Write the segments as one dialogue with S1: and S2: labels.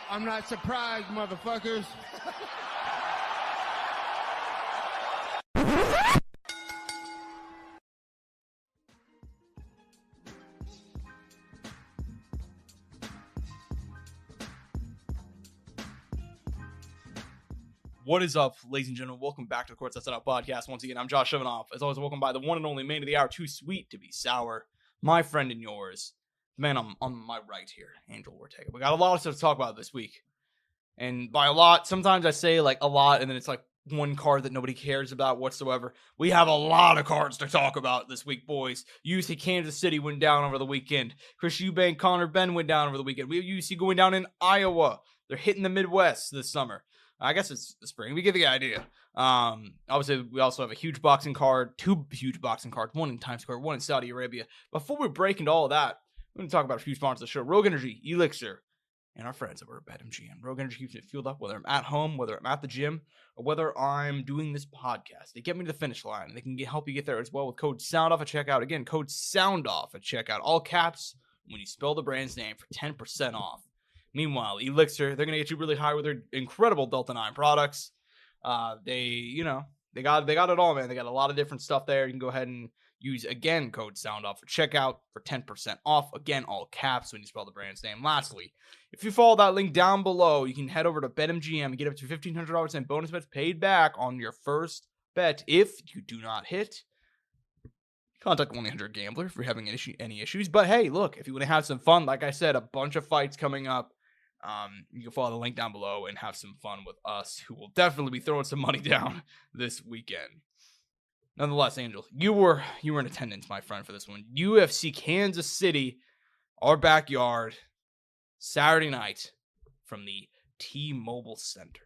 S1: I'm not surprised, motherfuckers.
S2: What is up, ladies and gentlemen? Welcome back to the Courtside Soundoff podcast. Once again, I'm Josh Soundoff. As always, welcome by the one and only man of the hour, too sweet to be sour, my friend and yours, the man on my right here, Angel Ortega. We got a lot of stuff to talk about this week. And by a lot, sometimes I say like a lot, and then it's like one card that nobody cares about whatsoever. We have a lot of cards to talk about this week, boys. UFC Kansas City went down over the weekend. Chris Eubank, Conor Benn went down over the weekend. We have UFC going down in Iowa. They're hitting the Midwest this summer. I guess it's the spring. We get the idea. Obviously, we also have a huge boxing card, two huge boxing cards, one in Times Square, one in Saudi Arabia. Before we break into all of that, we're going to talk about a few sponsors of the show. Rogue Energy, ELYXR, and our friends over at BetMGM. Rogue Energy keeps me fueled up, whether I'm at home, whether I'm at the gym, or whether I'm doing this podcast. They get me to the finish line. They can help you get there as well with code SOUNDOFF at checkout. Again, code SOUNDOFF at checkout. All caps when you spell the brand's name for 10% off. Meanwhile, ELYXR, they're gonna get you really high with their incredible Delta 9 products. They got it all, man. They got a lot of different stuff there. You can go ahead and use again code SOUNDOFF for checkout for 10% off. Again, all caps when you spell the brand's name. Lastly, if you follow that link down below, you can head over to BetMGM and get up to $1,500 in bonus bets paid back on your first bet. If you do not hit, contact 1-800-GAMBLER if you're having any issues. But hey, look, if you want to have some fun, like I said, a bunch of fights coming up. You can follow the link down below and have some fun with us, who will definitely be throwing some money down this weekend. Nonetheless, Angel, you were in attendance, my friend, for this one. UFC Kansas City, our backyard, Saturday night from the T-Mobile Center.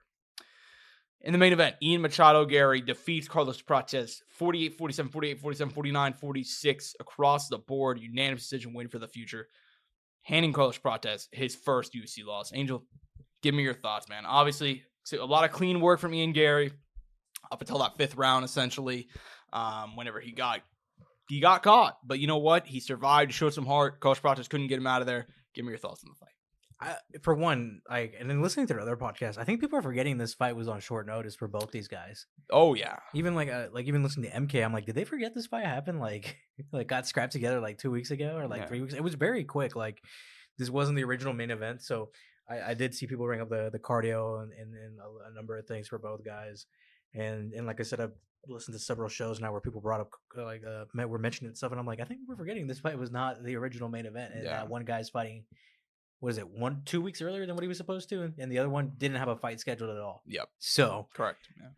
S2: In the main event, Ian Garry defeats Carlos Prates 48-47, 48-47, 49-46 across the board. Unanimous decision win for the future. Handing Carlos Prates his first UFC loss. Angel, give me your thoughts, man. Obviously, a lot of clean work from Ian Garry up until that fifth round, essentially. Whenever he got caught. But you know what? He survived, showed some heart. Carlos Prates couldn't get him out of there. Give me your thoughts on the fight.
S3: For one, and then listening to the other podcasts, I think people are forgetting this fight was on short notice for both these guys.
S2: Oh yeah,
S3: even even listening to MK, I'm like, did they forget this fight happened? Like got scrapped together like 2 weeks ago or 3 weeks. It was very quick. Like this wasn't the original main event, so I did see people bring up the cardio and a number of things for both guys. And like I said, I've listened to several shows now where people brought up we're mentioning stuff, and I'm like, I think we're forgetting this fight was not the original main event, and that one guy's fighting. Was it 2 weeks earlier than what he was supposed to? And the other one didn't have a fight scheduled at all.
S2: Yep.
S3: So
S2: correct. Yeah.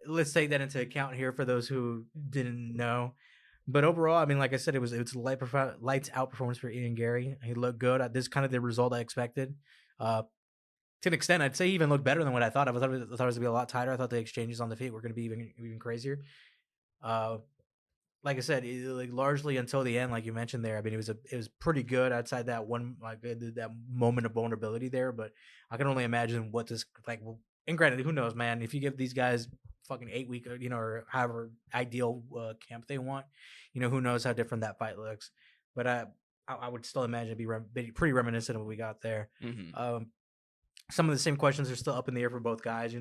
S3: Let's take that into account here for those who didn't know. But overall, I mean, like I said, it was lights out performance for Ian Garry. He looked good. This is kind of the result I expected. To an extent, I'd say he even looked better than what I thought. I thought it was going to be a lot tighter. I thought the exchanges on the feet were going to be even crazier. Like I said, largely until the end, like you mentioned there. I mean, it was pretty good outside that one, that moment of vulnerability there. But I can only imagine what this And granted, who knows, man? If you give these guys fucking 8 week, or however ideal camp they want, who knows how different that fight looks. But I would still imagine it'd be pretty reminiscent of what we got there.
S2: Mm-hmm.
S3: Some of the same questions are still up in the air for both guys.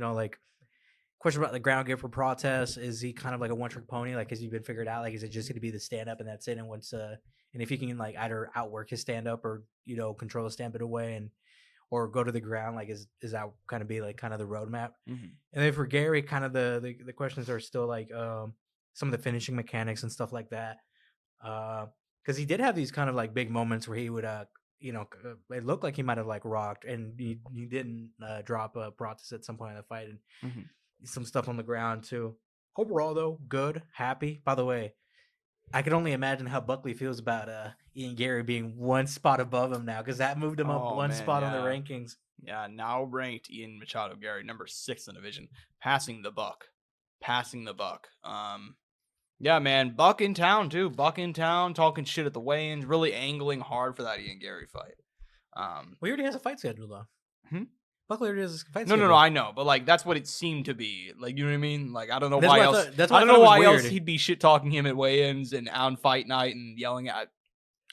S3: Question about the ground game for Prates. Is he kind of like a one-trick pony? Like, has he been figured out? Like, is it just going to be the stand-up and that's it? And and if he can either outwork his stand-up or control the stand-up away or go to the ground, like is that kind of be kind of the roadmap?
S2: Mm-hmm.
S3: And then for Garry, kind of the questions are still some of the finishing mechanics and stuff like that. Because he did have these kind of big moments where he would it looked like he might have rocked, and he didn't drop Prates at some point in the fight, and
S2: mm-hmm.
S3: some stuff on the ground too. Overall, though, good, happy. By the way, I can only imagine how Buckley feels about Ian Garry being one spot above him now, because that moved him up one spot on the rankings.
S2: Yeah, now ranked Ian Garry number 6 in the division, passing the buck. Yeah, man, Buck in town too. Buck in town, talking shit at the weigh-ins, really angling hard for that Ian Garry fight.
S3: He already has a fight scheduled though. Buckley already has a fight
S2: scheduled. No, I know, but that's what it seemed to be. You know what I mean? I don't know why else. I don't know why else he'd be shit talking him at weigh-ins and on fight night and yelling at.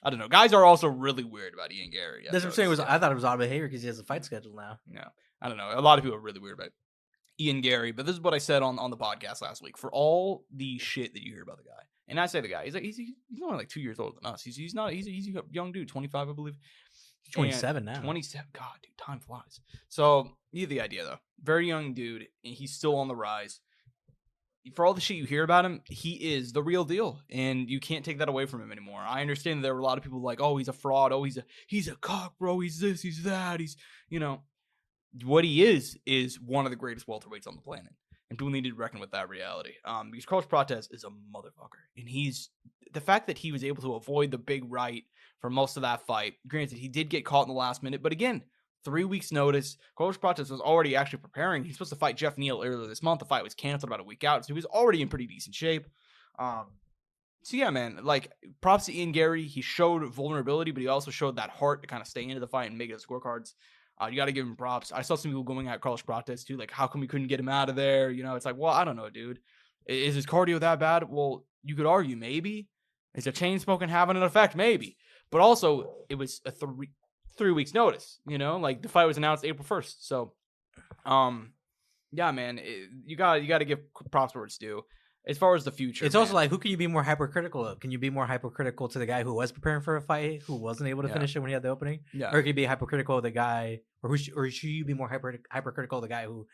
S2: I don't know. Guys are also really weird about Ian Garry.
S3: That's what I'm saying. I thought it was odd behavior because he has a fight schedule now.
S2: Yeah, I don't know. A lot of people are really weird about Ian Garry, but this is what I said on the podcast last week. For all the shit that you hear about the guy, and I say the guy, he's only like 2 years older than us. He's a young dude, 25, I believe.
S3: 27 now.
S2: 27. God, dude, time flies. So you get the idea, though. Very young dude, and he's still on the rise. For all the shit you hear about him, he is the real deal, and you can't take that away from him anymore. I understand that there were a lot of people like, oh, he's a fraud. Oh, he's a cock, bro. He's this, he's that. He's, what he is one of the greatest welterweights on the planet, and people need to reckon with that reality. Because Carlos Prates is a motherfucker, and the fact that he was able to avoid the big right for most of that fight. Granted, he did get caught in the last minute, but again, 3 weeks notice. Carlos Prates was already actually preparing. He's supposed to fight Jeff Neal earlier this month. The fight was canceled about a week out, so he was already in pretty decent shape. So yeah, man, like, props to Ian Garry. He showed vulnerability, but he also showed that heart to kind of stay into the fight and make it a scorecards. You got to give him props. I saw some people going at Carlos Prates too, like, how come we couldn't get him out of there? It's like, well, I don't know, dude. Is his cardio that bad? Well, you could argue maybe. Is the chain smoking having an effect? Maybe. But also, it was a 3 weeks notice, like the fight was announced April 1st. So, yeah, man, you got to give props where it's due. As far as the future,
S3: it's also like, who can you be more hypercritical of? Can you be more hypercritical to the guy who was preparing for a fight, who wasn't able to finish it when he had the opening?
S2: Yeah.
S3: Or can you be hypercritical of the guy, or should you be more hypercritical of the guy who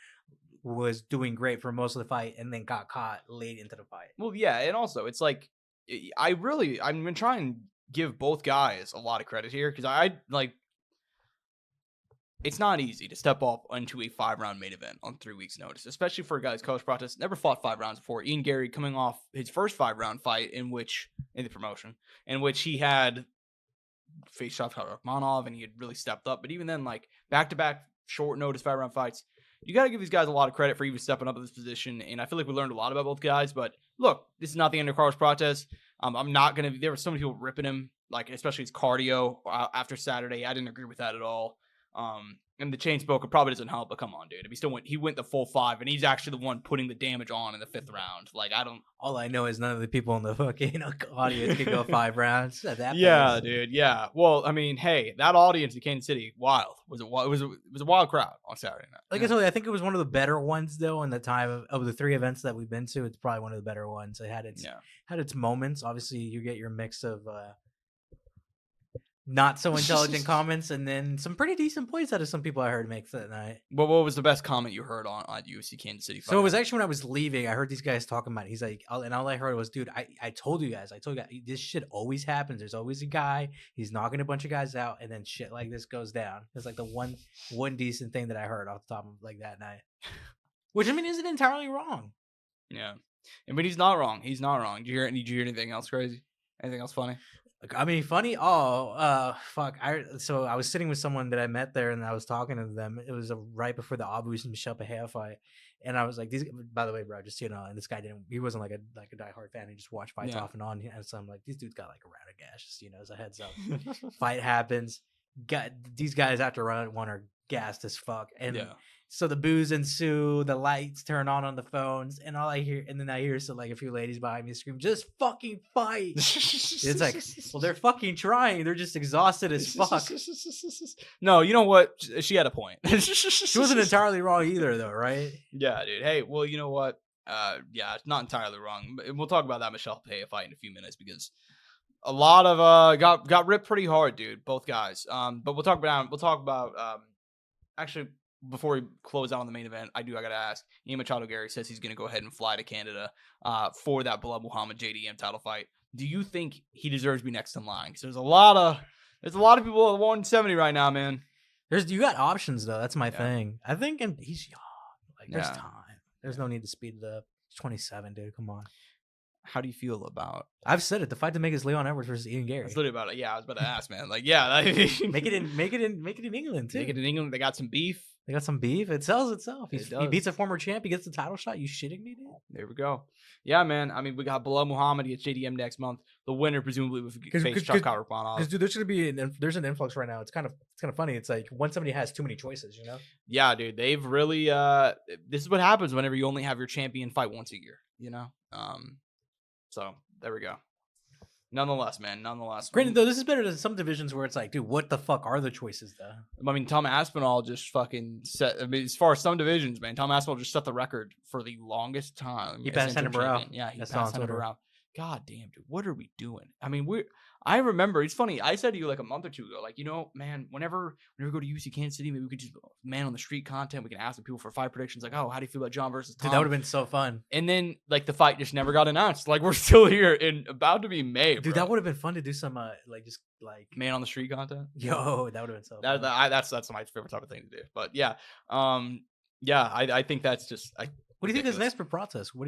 S3: was doing great for most of the fight and then got caught late into the fight?
S2: Well, yeah, and also it's like, I'm gonna try and give both guys a lot of credit here, because it's not easy to step up into a 5-round main event on 3 weeks' notice, especially for guys. Carlos Prates never fought 5 rounds before. Ian Garry coming off his first 5-round fight in the promotion, in which he had faced Rachmanov and he had really stepped up. But even then, like, back-to-back short notice 5-round fights, you got to give these guys a lot of credit for even stepping up in this position. And I feel like we learned a lot about both guys. But look, this is not the end of Carlos Prates. I'm not going to. There were so many people ripping him, like, especially his cardio after Saturday. I didn't agree with that at all. And the chain smoker probably doesn't help, but come on, dude. If he went the full 5, and he's actually the one putting the damage on in the 5th round. Like, all I
S3: know is none of the people in the fucking audience can go 5 rounds at that
S2: yeah,
S3: point.
S2: Dude. Yeah. Well, I mean, hey, that audience in Kansas City, wild. It was a wild crowd on Saturday night.
S3: Like I told you, I think it was one of the better ones though. In the time of the 3 events that we've been to, it's probably one of the better ones. It had its moments. Obviously, you get your mix of not so intelligent comments, and then some pretty decent points out of some people I heard make that night.
S2: Well, what was the best comment you heard on UFC Kansas City?
S3: So it was actually when I was leaving, I heard these guys talking about it. He's like, and all I heard was, dude, I told you guys, this shit always happens. There's always a guy, he's knocking a bunch of guys out, and then shit like this goes down. It's like the one decent thing that I heard off the top of like that night. Which, I mean, isn't entirely wrong.
S2: Yeah. But he's not wrong. He's not wrong. Did you hear anything else crazy? Anything else funny?
S3: I mean, funny. Oh, fuck. So I was sitting with someone that I met there, and I was talking to them. It was right before the Abus and Michelle Pahea fight, and I was like, "These." By the way, bro, just so you know, and this guy he wasn't like a diehard fan. He just watched fights off and on. And so I'm like, these dudes got like a round of gas, just as a heads up. Fight happens. These guys after round 1 are gassed as fuck, and so the boos ensue. The lights turn on the phones, and all I hear, and then I hear like a few ladies behind me scream, "Just fucking fight!" It's like, well, they're fucking trying. They're just exhausted as fuck.
S2: No, you know what? She had a point.
S3: She wasn't entirely wrong either, though, right?
S2: Yeah, dude. Hey, well, you know what? Yeah, it's not entirely wrong. We'll talk about that Michelle Pahea fight in a few minutes, because a lot of got ripped pretty hard, dude. Both guys. But we'll talk about actually. Before we close out on the main event, I gotta ask. Ian Garry says he's gonna go ahead and fly to Canada for that Bilal Muhammad JDM title fight. Do you think he deserves to be next in line? Because there's a lot of people at 170 right now, man.
S3: You got options though. That's my thing. I think he's young. Like there's time. There's no need to speed it up. He's 27, dude. Come on.
S2: How do you feel about?
S3: I've said it. The fight to make is Leon Edwards versus Ian Garry.
S2: That's literally about it. Yeah, I was about to ask, man. Like,
S3: make it in England too.
S2: Make it in England. They got some beef.
S3: It sells itself. He beats a former champ. He gets the title shot. You shitting me, dude?
S2: There we go. Yeah, man. I mean, we got Bilal Muhammad against JDM next month. The winner presumably will face Shafkat Rakhmonov.
S3: Because dude, there's gonna be there's an influx right now. It's kind of funny. It's like 170 has too many choices,
S2: Yeah, dude. They've really this is what happens whenever you only have your champion fight once a year. So there we go. Nonetheless, man. Nonetheless.
S3: Granted, though, this is better than some divisions where it's like, dude, what the fuck are the choices, though?
S2: I mean, Tom Aspinall just fucking set. I mean, as far as some divisions, man, Tom Aspinall just set the record for the longest time.
S3: He passed Hannah Brown.
S2: Yeah, he passed Hannah Brown. God damn, dude, what are we doing? I mean, I remember, it's funny, I said to you like a month or two ago, like, you know, man, whenever we go to UFC Kansas City, maybe we could just man on the street content. We can ask the people for fight predictions, like, oh, how do you feel about John versus Tom?
S3: Dude, that would have been so fun.
S2: And then, like, the fight just never got announced. Like, we're still here and about to be made,
S3: dude.
S2: Bro.
S3: That would have been fun to do some
S2: man on the street content.
S3: Yo, that would have been so fun.
S2: That's my favorite type of thing to do. But yeah, I think that's just.
S3: What do you think is next for Prates? What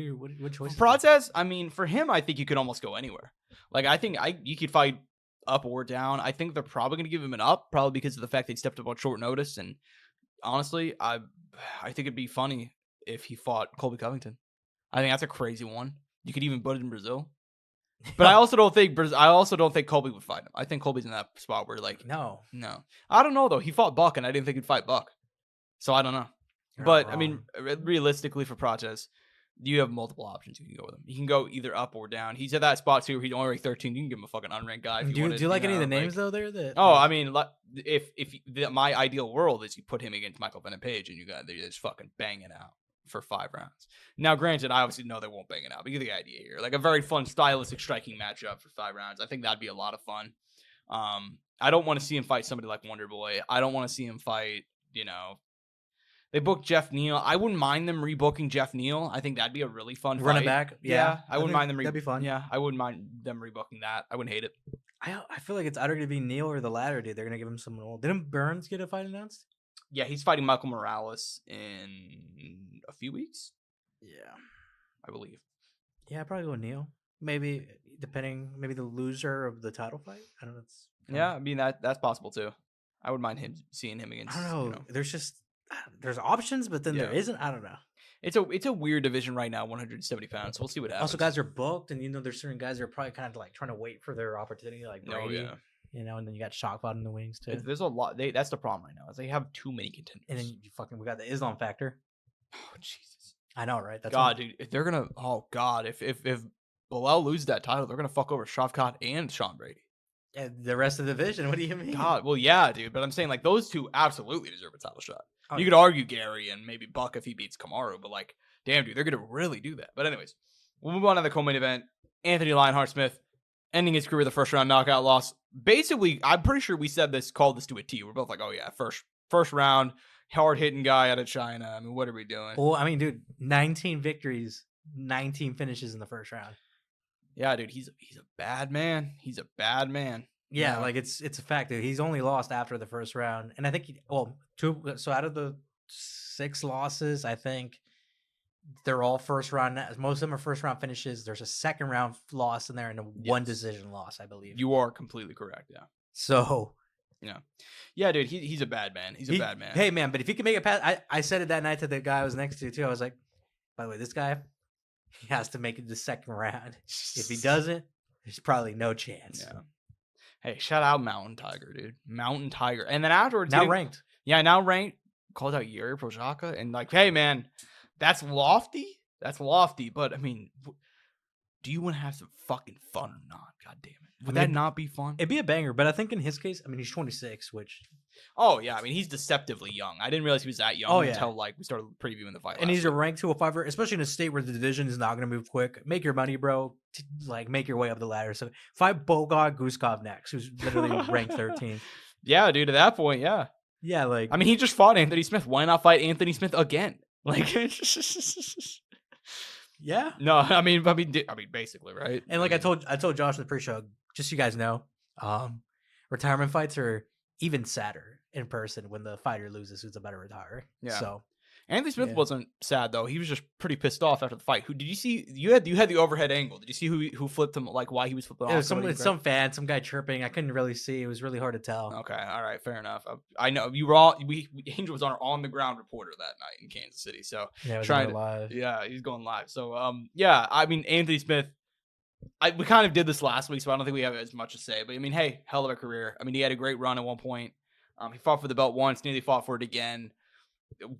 S3: choices?
S2: Prates, I mean, for him, I think you could almost go anywhere. Like, I think you could fight up or down. I think they're probably going to give him an up, probably because of the fact they stepped up on short notice. And honestly, I think it'd be funny if he fought Colby Covington. I think that's a crazy one. You could even put it in Brazil. But I also don't think Colby would fight him. I think Colby's in that spot where like no. I don't know though. He fought Buck, and I didn't think he'd fight Buck. So I don't know. But I mean, realistically, for Prates, you have multiple options. You can go with him. You can go either up or down. He's at that spot too where he's only ranked 13. You can give him a fucking unranked guy.
S3: Do you like any of the names though? There.
S2: I mean, if my ideal world is you put him against Michael Venom Page, and you got they're just fucking banging out for 5 rounds. Now, granted, I obviously know they won't bang it out, but you get the idea here. Like a very fun, stylistic, striking matchup for 5 rounds. I think that'd be a lot of fun. I don't want to see him fight somebody like Wonder Boy. I don't want to see him fight, they booked Jeff Neal. I wouldn't mind them rebooking Jeff Neal. I think that'd be a really fun
S3: running
S2: fight.
S3: back.
S2: Yeah, I wouldn't mind them.
S3: That'd be fun.
S2: Yeah, I wouldn't mind them rebooking that. I wouldn't hate it.
S3: I feel like it's either going to be Neal or the latter, dude. They're going to give him someone old. Didn't Burns get a fight announced?
S2: Yeah, he's fighting Michael Morales in a few weeks.
S3: Yeah,
S2: I believe.
S3: Yeah, I'd probably go Neal. Maybe maybe the loser of the title fight. I don't know.
S2: Yeah, I mean that's possible too. I wouldn't mind seeing him against.
S3: I don't know. There's options, but then there isn't. I don't know.
S2: It's a weird division right now, 170 pounds. So we'll see what happens.
S3: Also, guys are booked, and there's certain guys that are probably kind of like trying to wait for their opportunity, like Brady. Oh, yeah. And then you got Shockbot in the wings too.
S2: There's a lot. That's the problem right now. Is they have too many contenders.
S3: And then we got the Islam factor.
S2: Oh Jesus!
S3: I know, right? That's
S2: God, dude. If they're gonna, if Bilal loses that title, they're gonna fuck over Shavkat and Sean Brady.
S3: Yeah, the rest of the division. What do you mean?
S2: God, well, yeah, dude. But I'm saying like those two absolutely deserve a title shot.
S3: Oh,
S2: you could argue Garry and maybe Buck if he beats Kamaru, but like, damn, dude, they're gonna really do that. But anyways, we'll move on to the co-main event. Anthony Lionheart Smith ending his career with a first-round knockout loss. Basically, I'm pretty sure we called this to a T. We're both like, oh yeah, first round, hard-hitting guy out of China. I mean, what are we doing?
S3: Well, I mean, dude, 19 victories, 19 finishes in the first round.
S2: Yeah, dude, he's a bad man. He's a bad man.
S3: Yeah, like it's a fact, dude. He's only lost after the first round, and I think two. So out of the 6 losses, I think they're all first round. Most of them are first round finishes. There's a second round loss in there and a 1 decision loss, I believe.
S2: You are completely correct. Yeah.
S3: So.
S2: Yeah, dude, he's a bad man. He's a bad man.
S3: Hey, man, but if he can make it past, I said it that night to the guy I was next to too. I was like, by the way, this guy, he has to make it the second round. If he doesn't, there's probably no chance.
S2: Yeah. Hey, shout out Mountain Tiger, dude. Mountain Tiger. And then afterwards...
S3: Now ranked.
S2: Yeah, now ranked. Called out Yuri Prochazka. And like, hey, man, that's lofty. That's lofty. But, I mean, do you want to have some fucking fun or not? God damn it. Would that not be fun?
S3: It'd be a banger. But I think in his case, I mean, he's 26, which...
S2: Oh, yeah. I mean, he's deceptively young. I didn't realize he was that young until like we started previewing the fight.
S3: And he's a ranked 205er, especially in a state where the division is not going to move quick. Make your money, bro. Make your way up the ladder. So fight Bogard Guskov next, who's literally ranked 13th.
S2: Yeah, dude. At that point, yeah.
S3: Yeah, like...
S2: I mean, he just fought Anthony Smith. Why not fight Anthony Smith again? Like...
S3: Yeah.
S2: No, I mean, basically, right?
S3: And like I told Josh in the pre-show, just so you guys know, retirement fights are even sadder in person when the fighter loses who's about to retire.
S2: Yeah.
S3: So
S2: Anthony Smith wasn't sad though. He was just pretty pissed off after the fight. Who did you see? You had the overhead angle. Did you see who flipped him? Like why he was flipping off?
S3: It was some fan, some guy chirping. I couldn't really see. It was really hard to tell.
S2: Okay, all right, fair enough. I know you were all. Angel was our on the ground reporter that night in Kansas City. So
S3: yeah,
S2: trying
S3: live.
S2: Yeah, he's going live. So yeah, I mean Anthony Smith. We kind of did this last week, so I don't think we have as much to say. But I mean, hey, hell of a career. I mean, he had a great run at one point. He fought for the belt once, nearly fought for it again.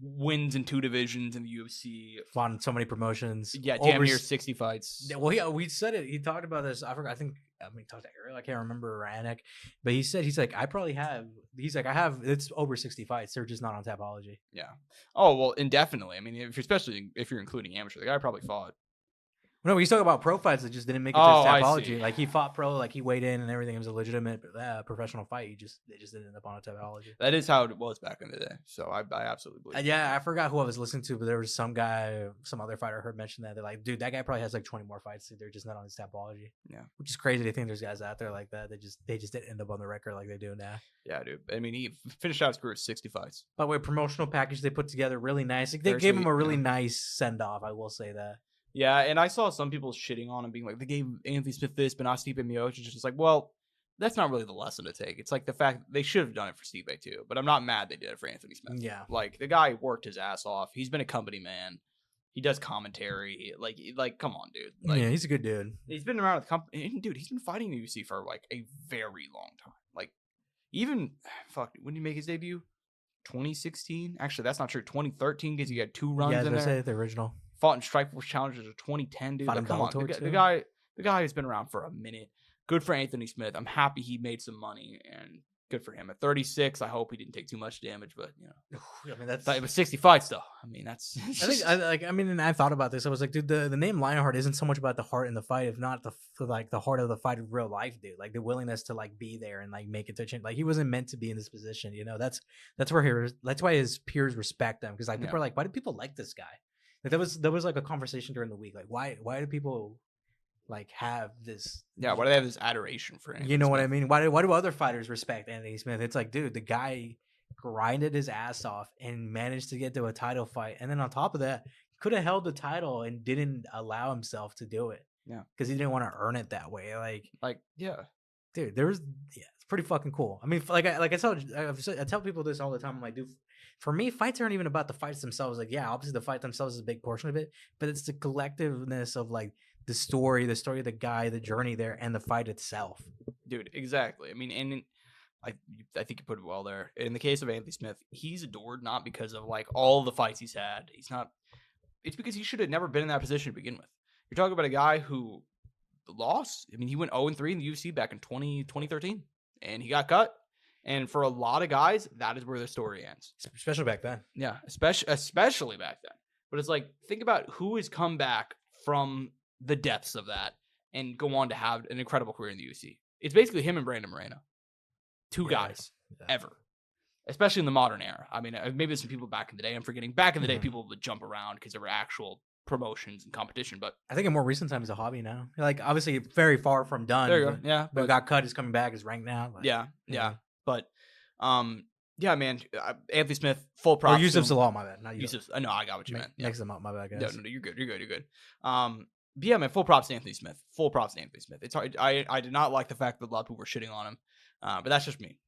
S2: wins in 2 divisions in the UFC.
S3: Fought in so many promotions.
S2: Yeah, damn near 60 fights.
S3: Well, we said it. He talked about this. I forgot. He talked to Ariel. I can't remember Ranek, but he's like, I probably have. He's like, I have. It's over 60 fights. They're just not on Tapology.
S2: Yeah. Oh well, indefinitely. I mean, especially if you're including amateur, the guy probably fought.
S3: No, he's talking about pro fights that just didn't make it to Tapology. Like he fought pro, like he weighed in and everything. It was a legitimate professional fight. They just didn't end up on a Tapology.
S2: That is how it was back in the day. So I absolutely believe.
S3: Yeah, I forgot who I was listening to, but there was some guy, some other fighter I heard mention that. They're like, dude, that guy probably has like 20 more fights. They're just not on his Tapology.
S2: Yeah,
S3: which is crazy to think there's guys out there like that. They just didn't end up on the record like they do now.
S2: Yeah, dude. I mean, he finished out his career with 60 fights.
S3: By the way, promotional package they put together really nice. Like, they gave him a really nice send off. I will say that.
S2: Yeah, and I saw some people shitting on him, being like, they gave Anthony Smith this, but not Stipe Miocic. It's just like, well, that's not really the lesson to take. It's like the fact they should have done it for Stipe too, but I'm not mad they did it for Anthony Smith.
S3: Yeah.
S2: Like, the guy worked his ass off. He's been a company man. He does commentary. Like, come on, dude. Like,
S3: yeah, he's a good dude.
S2: He's been around the company. Dude, he's been fighting the UFC for, like, a very long time. Like, even, when did he make his debut? 2016? Actually, that's not true. 2013, because he had 2 runs in there.
S3: Say the original.
S2: Fought in Strikeforce Challengers of 2010, dude. Like, come on, the guy has been around for a minute. Good for Anthony Smith. I'm happy he made some money, and good for him. At 36, I hope he didn't take too much damage, but
S3: I mean, that's
S2: it was 60 fights though. I mean, that's.
S3: And I thought about this. I was like, dude, the name Lionheart isn't so much about the heart in the fight, if not the heart of the fight in real life, dude. Like the willingness to like be there and like make it to change. Like he wasn't meant to be in this position, That's why his peers respect him, because like people are like, why do people like this guy? Like there was like a conversation during the week, like why do people like have this?
S2: Yeah, why do they have this adoration for Anthony
S3: Smith?
S2: What
S3: I mean? Why do other fighters respect Anthony Smith? It's like, dude, the guy grinded his ass off and managed to get to a title fight, and then on top of that, could have held the title and didn't allow himself to do it.
S2: Yeah,
S3: because he didn't want to earn it that way. Like
S2: yeah,
S3: dude, it's pretty fucking cool. I mean, I tell people this all the time. I'm like, dude. For me, fights aren't even about the fights themselves. Like, yeah, obviously the fight themselves is a big portion of it, but it's the collectiveness of like the story of the guy, the journey there, and the fight itself.
S2: Dude, exactly. I mean, and I think you put it well there. In the case of Anthony Smith, he's adored not because of like all the fights he's had. It's because he should have never been in that position to begin with. You're talking about a guy who lost. I mean, he went 0-3 in the UFC back in 2013, and he got cut. And for a lot of guys, that is where the story ends.
S3: Especially back then.
S2: Yeah, especially back then. But it's like, think about who has come back from the depths of that and go on to have an incredible career in the UFC. It's basically him and Brandon Moreno. 2 guys ever. Especially in the modern era. I mean, maybe there's some people back in the day. I'm forgetting. Back in the day, people would jump around because there were actual promotions and competition. But I
S3: think in more recent times, it's a hobby now. Like, obviously, very far from done.
S2: There you go. Yeah.
S3: But got cut, is coming back, is ranked now. Like,
S2: yeah. But, yeah, man, Anthony Smith, full props.
S3: Oh, Yusuf Salah, my bad. Not
S2: Yusuf. No, I got what you meant.
S3: Mix them up, my bad, guys.
S2: No, you're good. But yeah, man, full props to Anthony Smith. It's hard. I did not like the fact that a lot of people were shitting on him, but that's just me.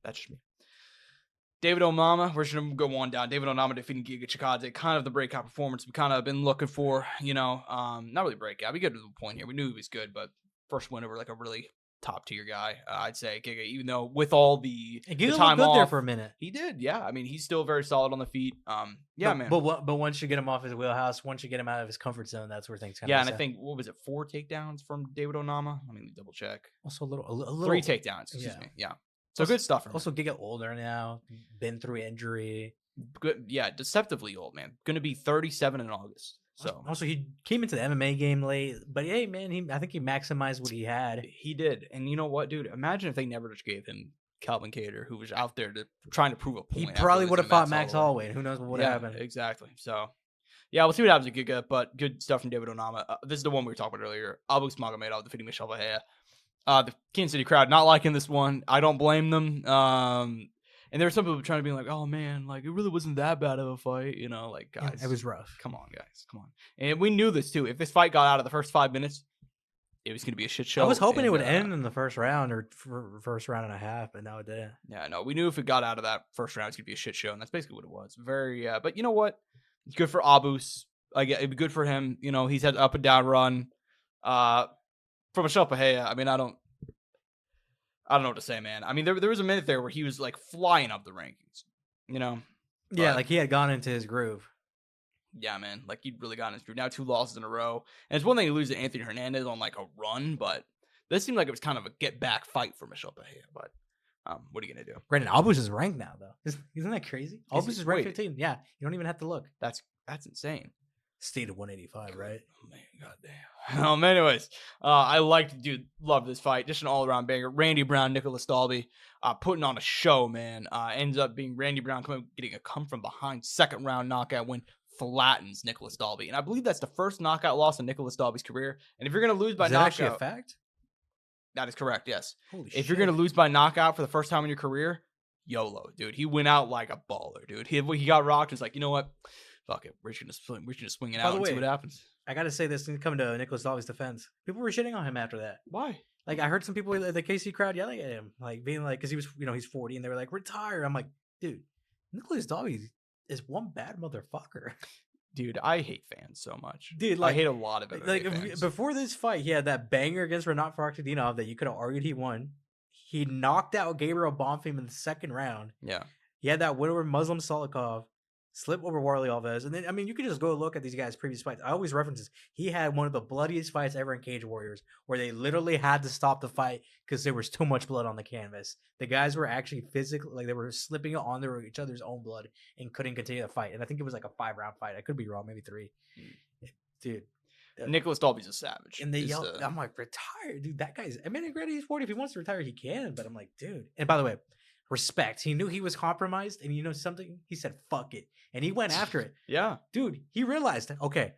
S2: David Oama, we're just going to go on down. David Oama defeating Giga Chikadze, kind of the breakout performance we kind of been looking for, not really breakout. We get to the point here. We knew he was good, but first win over like a really top tier guy, I'd say Giga, even though with all the time
S3: off
S2: there
S3: for a minute,
S2: he did. Yeah, I mean, he's still very solid on the feet. Man.
S3: But once you get him off his wheelhouse, once you get him out of his comfort zone, that's where things kind of.
S2: Yeah, and I think what was it, 4 takedowns from David Oama? Let me double check.
S3: Also a little
S2: 3 takedowns. Excuse me. Yeah. So good stuff.
S3: Also, Giga older now, been through injury.
S2: Good. Yeah, deceptively old, man. Going to be 37 in August. So
S3: also he came into the MMA game late, but hey, man, I think he maximized what he had.
S2: He did, and you know what, dude? Imagine if they never just gave him Calvin Cater, who was out there trying to prove a point.
S3: He probably would have fought Max Holloway, and who knows what would have happened.
S2: Exactly. So, yeah, we'll see what happens at Giga, but good stuff from David Oama. This is the one we were talking about earlier. Abus Magomedov defeating Michel Vahea. The Kansas City crowd not liking this one. I don't blame them. And there were some people trying to be like, oh, man, like, it really wasn't that bad of a fight. Like, guys.
S3: Yeah, it was rough.
S2: Come on, guys. Come on. And we knew this, too. If this fight got out of the first 5 minutes, it was going to be a shit show.
S3: I was hoping it would end in the first round or first round and a half, but no, it didn't.
S2: Yeah, no. We knew if it got out of that first round, it's going to be a shit show. And that's basically what it was. Very, but you know what? It's good for Abus. It'd be good for him. He's had an up and down run. For Michel Vahea, I mean, I don't know what to say, man. I mean, there was a minute there where he was like flying up the rankings,
S3: Yeah, like he had gone into his groove.
S2: Yeah, man. Like he'd really gotten his groove. Now 2 losses in a row. And it's one thing to lose to Anthony Hernandez on like a run, but this seemed like it was kind of a get back fight for Miesha. But what are you gonna do?
S3: Brandon Albus is ranked now, though. Isn't that crazy? Albus is ranked
S2: wait.
S3: 15. Yeah, you don't even have to look.
S2: That's insane.
S3: Stayed at 185, right?
S2: Oh man, goddamn. Anyways, I love this fight. Just an all around banger. Randy Brown, Nicholas Dalby, putting on a show, man. Ends up being Randy Brown getting a come from behind second round knockout win, flattens Nicholas Dalby, and I believe that's the first knockout loss in Nicholas Dalby's career. And if you're gonna lose by knockout,
S3: actually a fact?
S2: That is correct. Yes.
S3: Holy
S2: if
S3: shit.
S2: you're gonna lose by knockout for the first time in your career, YOLO, dude. He went out like a baller, dude. He got rocked. It's like, you know what? Fuck it. We're just gonna swing it out and see what happens.
S3: I gotta say this, coming to Nicholas Dalby's defense, people were shitting on him after that.
S2: Why?
S3: Like I heard some people in the KC crowd yelling at him, like being like, because he was, he's 40, and they were like, retire. I'm like, dude, Nicholas Dalby is one bad motherfucker.
S2: Dude, I hate fans so much.
S3: Dude, like,
S2: I hate a lot of it.
S3: Like before this fight, he had that banger against Renat Farkhadinov that you could have argued he won. He knocked out Gabriel Bonfim in the second round.
S2: Yeah.
S3: He had that win over Muslim Solikov, slip over Warley Alves. And then, I mean, you can just go look at these guys' previous fights. I always reference this. He had one of the bloodiest fights ever in Cage Warriors, where they literally had to stop the fight because there was too much blood on the canvas. The guys were actually physically, like, they were slipping on each other's own blood and couldn't continue the fight. And I think it was like a 5-round fight. I could be wrong, maybe 3. Dude.
S2: Nicholas Dalby's a savage.
S3: And they yelled, I'm like, retire, dude. That guy's, I mean, granted, he's 40. If he wants to retire, he can. But I'm like, dude. And by the way, respect. He knew he was compromised, and you know something? He said, fuck it. And he went after it.
S2: Yeah.
S3: Dude, he realized, okay,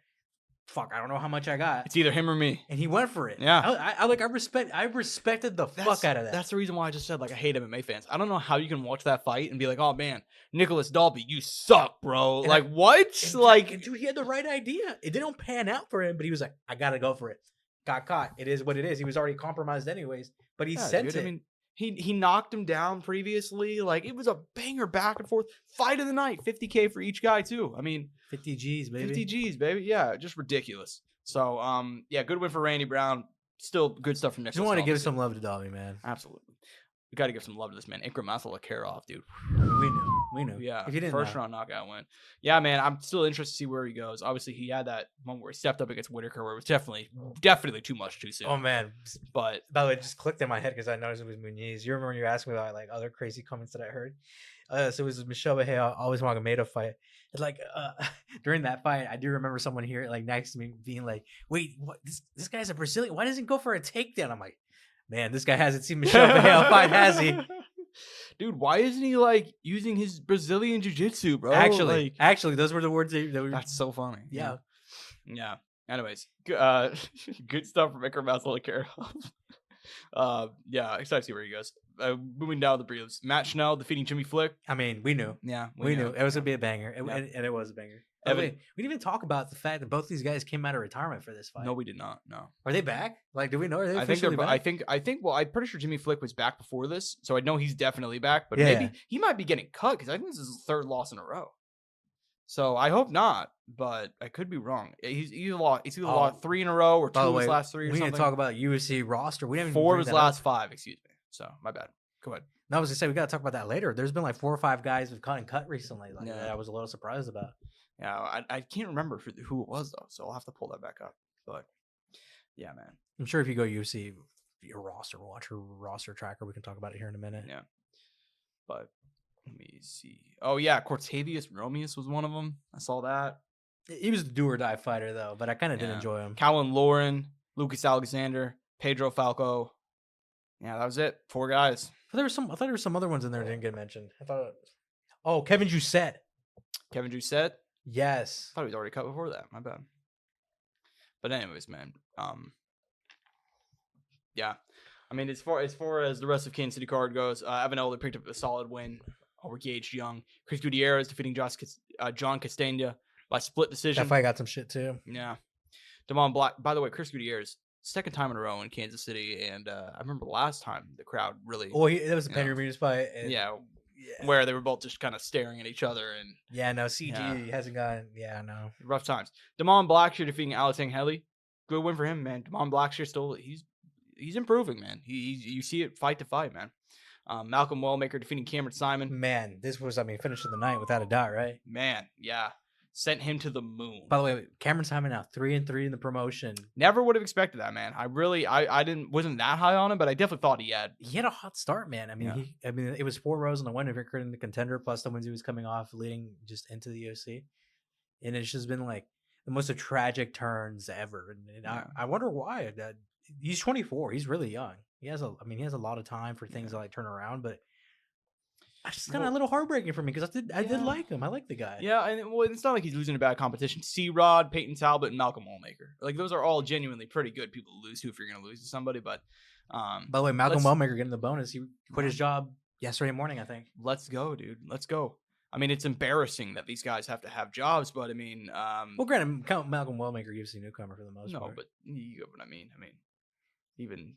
S3: fuck, I don't know how much I got.
S2: It's either him or me.
S3: And he went for it.
S2: Yeah.
S3: I respected the fuck out of that.
S2: That's the reason why I just said, like, I hate MMA fans. I don't know how you can watch that fight and be like, oh, man, Nicholas Dalby, you suck, bro.
S3: And
S2: like, what?
S3: Dude, he had the right idea. It didn't pan out for him, but he was like, I got to go for it. Got caught. It is what it is. He was already compromised anyways, but he sent it.
S2: I mean, he knocked him down previously. Like, it was a banger back and forth. Fight of the night. $50K for each guy, too. I mean,
S3: 50 G's, baby.
S2: 50 G's, baby. Yeah, just ridiculous. So, yeah, good win for Randy Brown. Still good stuff from Nicholas.
S3: Just want to give some love to Dalby, man.
S2: Absolutely. We got to give some love to this man. Ikram Masalakarov, dude.
S3: We knew.
S2: Yeah.
S3: If you didn't
S2: First round knockout win. Yeah, man. I'm still interested to see where he goes. Obviously, he had that moment where he stepped up against Whitaker, where it was definitely too much too soon.
S3: Oh, man.
S2: But
S3: by the way, it just clicked in my head because I noticed it was Muniz. You remember when you were asking me about like other crazy comments that I heard? So it was Michelle Bahia, always Magomedov fight. It's like during that fight, I do remember someone here like next to me being like, "Wait, what? This guy's a Brazilian. Why doesn't he go for a takedown?" I'm like, "Man, this guy hasn't seen Michelle Bahia fight, has he?"
S2: Dude, why isn't he like using his Brazilian jiu-jitsu, bro?
S3: Actually, those were the words that were.
S2: That's so funny.
S3: Yeah.
S2: Anyways, good stuff from Ikram Masalakarov. Yeah, excited to see where he goes. Moving down the prelims, Matt Schnell defeating Jimmy Flick.
S3: I mean, we knew.
S2: Yeah,
S3: we knew it was gonna be a banger, and it was a banger.
S2: Evan,
S3: we didn't even talk about the fact that both these guys came out of retirement for this fight.
S2: No, we did not. No.
S3: Are they back? Like, do we know? Are they
S2: I think they're.
S3: back?
S2: I think. Well, I'm pretty sure Jimmy Flick was back before this, so I know he's definitely back. But
S3: Yeah.
S2: maybe he might be getting cut because I think this is his 3rd loss in a row. So I hope not, but I could be wrong. He's either lost 3 in a row or 2 of his last 3 or
S3: we
S2: something.
S3: need to talk about UFC roster. We didn't
S2: 4 of
S3: even
S2: his last 5. Excuse me. So my bad. Go ahead.
S3: No, I was gonna say we gotta talk about that later. There's been like 4 or 5 guys who've cut and cut recently. Like that I was a little surprised about.
S2: Yeah, I can't remember who it was though, so I'll have to pull that back up. But yeah, man.
S3: I'm sure if you go UFC your roster, watch your roster tracker. We can talk about it here in a minute.
S2: Yeah. But let me see. Oh yeah, Cortavius Romeus was one of them. I saw that.
S3: He was the do or die fighter though, but I kind of did enjoy him.
S2: Calvin Lauren, Lucas Alexander, Pedro Falco. Yeah, that was it. 4 guys.
S3: I thought there were some other ones in there that didn't get mentioned. Kevin Jousset.
S2: Kevin Jousset?
S3: Yes.
S2: I thought he was already cut before that. My bad. But anyways, man. Yeah. I mean, as far as the rest of Kansas City card goes, Evan Elder picked up a solid win over Gage Young. Chris Gutierrez defeating John Castagna by split decision.
S3: That fight got some shit too.
S2: Yeah. Damon Black. By the way, Chris Gutierrez, 2nd time in a row in Kansas City, and I remember last time the crowd really.
S3: Oh, that was a Penny Ramirez fight.
S2: Yeah. Where they were both just kind of staring at each other and
S3: CG hasn't gone. Yeah, no.
S2: Rough times. Damon Blackshear defeating Alex Angeli. Good win for him, man. Damon Blackshear still he's improving, man. You see it fight to fight, man. Malcolm Wellmaker defeating Cameron Simon.
S3: Man, this was, finish of the night without a doubt, right?
S2: Man, yeah. Sent him to the moon.
S3: By the way, Cameron Simon now 3-3 in the promotion.
S2: Never would have expected that, man. I wasn't that high on him, but I definitely thought he had
S3: a hot start, man. It was 4 rows on the win if you're in the contender, plus the wins he was coming off, leading just into the UFC. And it's just been like the most tragic turns ever. And I wonder why. He's 24. He's really young. He has a lot of time for things to like turn around, but it's just kind of a little heartbreaking for me because I did like him. I like the guy.
S2: Yeah, and it's not like he's losing a bad competition. C-Rod, Peyton Talbot, and Malcolm Wellmaker. Like, those are all genuinely pretty good people to lose to if you're going to lose to somebody. But
S3: by the way, Malcolm Wellmaker getting the bonus. He quit his job yesterday morning, I think.
S2: Let's go, dude. Let's go. I mean, it's embarrassing that these guys have to have jobs, but I mean,
S3: well, granted, Malcolm Wellmaker, UFC newcomer for the most part.
S2: No, but you get what I mean. Even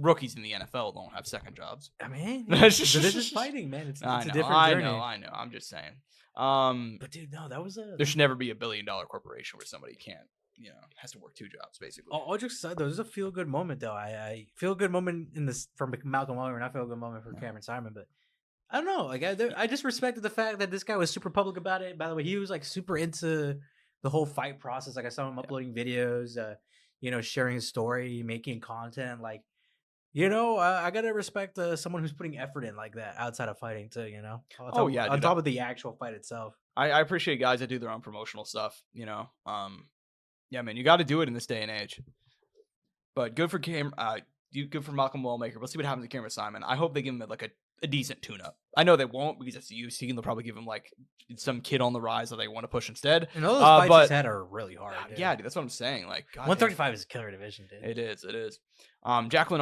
S2: rookies in the NFL don't have second jobs.
S3: This is fighting, man. It's a different journey.
S2: I know. I'm just saying.
S3: But dude, no, that was
S2: there should never be $1 billion corporation where somebody can't, has to work 2 jobs basically.
S3: All jokes aside, though, this is a feel good moment though. I feel a good moment in this from Malcolm Wellmaker, and I feel a good moment for Cameron Simon, but I don't know. Like I just respected the fact that this guy was super public about it. By the way, he was like super into the whole fight process. Like I saw him uploading videos. Sharing his story, making content, like, I gotta respect someone who's putting effort in like that outside of fighting too, on top of the actual fight itself.
S2: I appreciate guys that do their own promotional stuff, yeah, man, you got to do it in this day and age. But good for good for Malcolm Wellmaker. We'll see what happens to Cameron Simon. I hope they give him like a decent tune-up. I know they won't because it's the UFC and they'll probably give him like some kid on the rise that they want to push instead.
S3: And all those fights he's had are really hard.
S2: Yeah, dude, that's what I'm saying. Like, God,
S3: 135 is a killer division, dude.
S2: It is. Jacqueline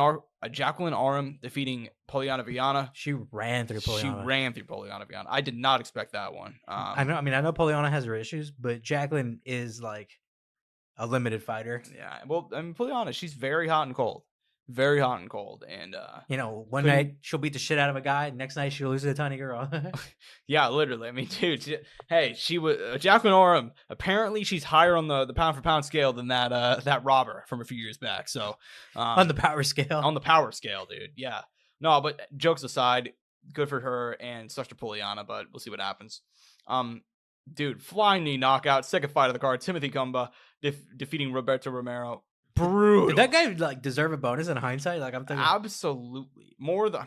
S2: Aram defeating Poliana Viana.
S3: She ran through
S2: Poliana Viana. I did not expect that one.
S3: I know Poliana has her issues, but Jacqueline is like a limited fighter.
S2: Yeah, well, Poliana, she's very hot and cold. Very hot and cold, and
S3: one night she'll beat the shit out of a guy, next night she'll lose to a tiny girl.
S2: Yeah, literally. Dude, she was Jacqueline Oram. Apparently, she's higher on the pound for pound scale than that robber from a few years back. So,
S3: on the power scale,
S2: dude. Yeah, no, but jokes aside, good for her and such to Poliana, but we'll see what happens. Dude, flying knee knockout, second fight of the card. Timothy Cumba defeating Roberto Romero. Brutal.
S3: Did that guy like deserve a bonus in hindsight? Like, I'm thinking
S2: absolutely more. This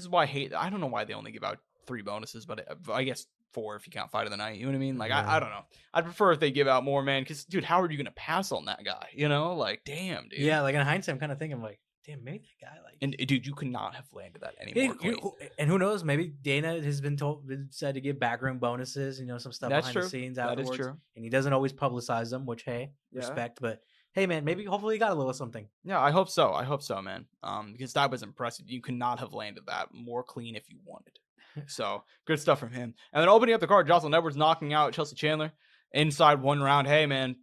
S2: is why I don't know why they only give out 3 bonuses, but I guess 4 if you count fight of the night. You know what I mean? Like, I don't know. I'd prefer if they give out more, man. Because, dude, how are you gonna pass on that guy? Like, damn, dude.
S3: Yeah, like in hindsight, I'm kind of thinking like, damn, maybe that guy like.
S2: And dude, you could not have landed that anymore.
S3: And who knows? Maybe Dana has been said to give backroom bonuses. Some stuff behind the scenes afterwards.
S2: That is true.
S3: And he doesn't always publicize them, which respect. But hey, man, hopefully he got a little something.
S2: Yeah, I hope so, man. Because that was impressive. You could not have landed that more clean if you wanted. So good stuff from him. And then opening up the card, Jocelyn Edwards knocking out Chelsea Chandler inside 1 round. Hey, man,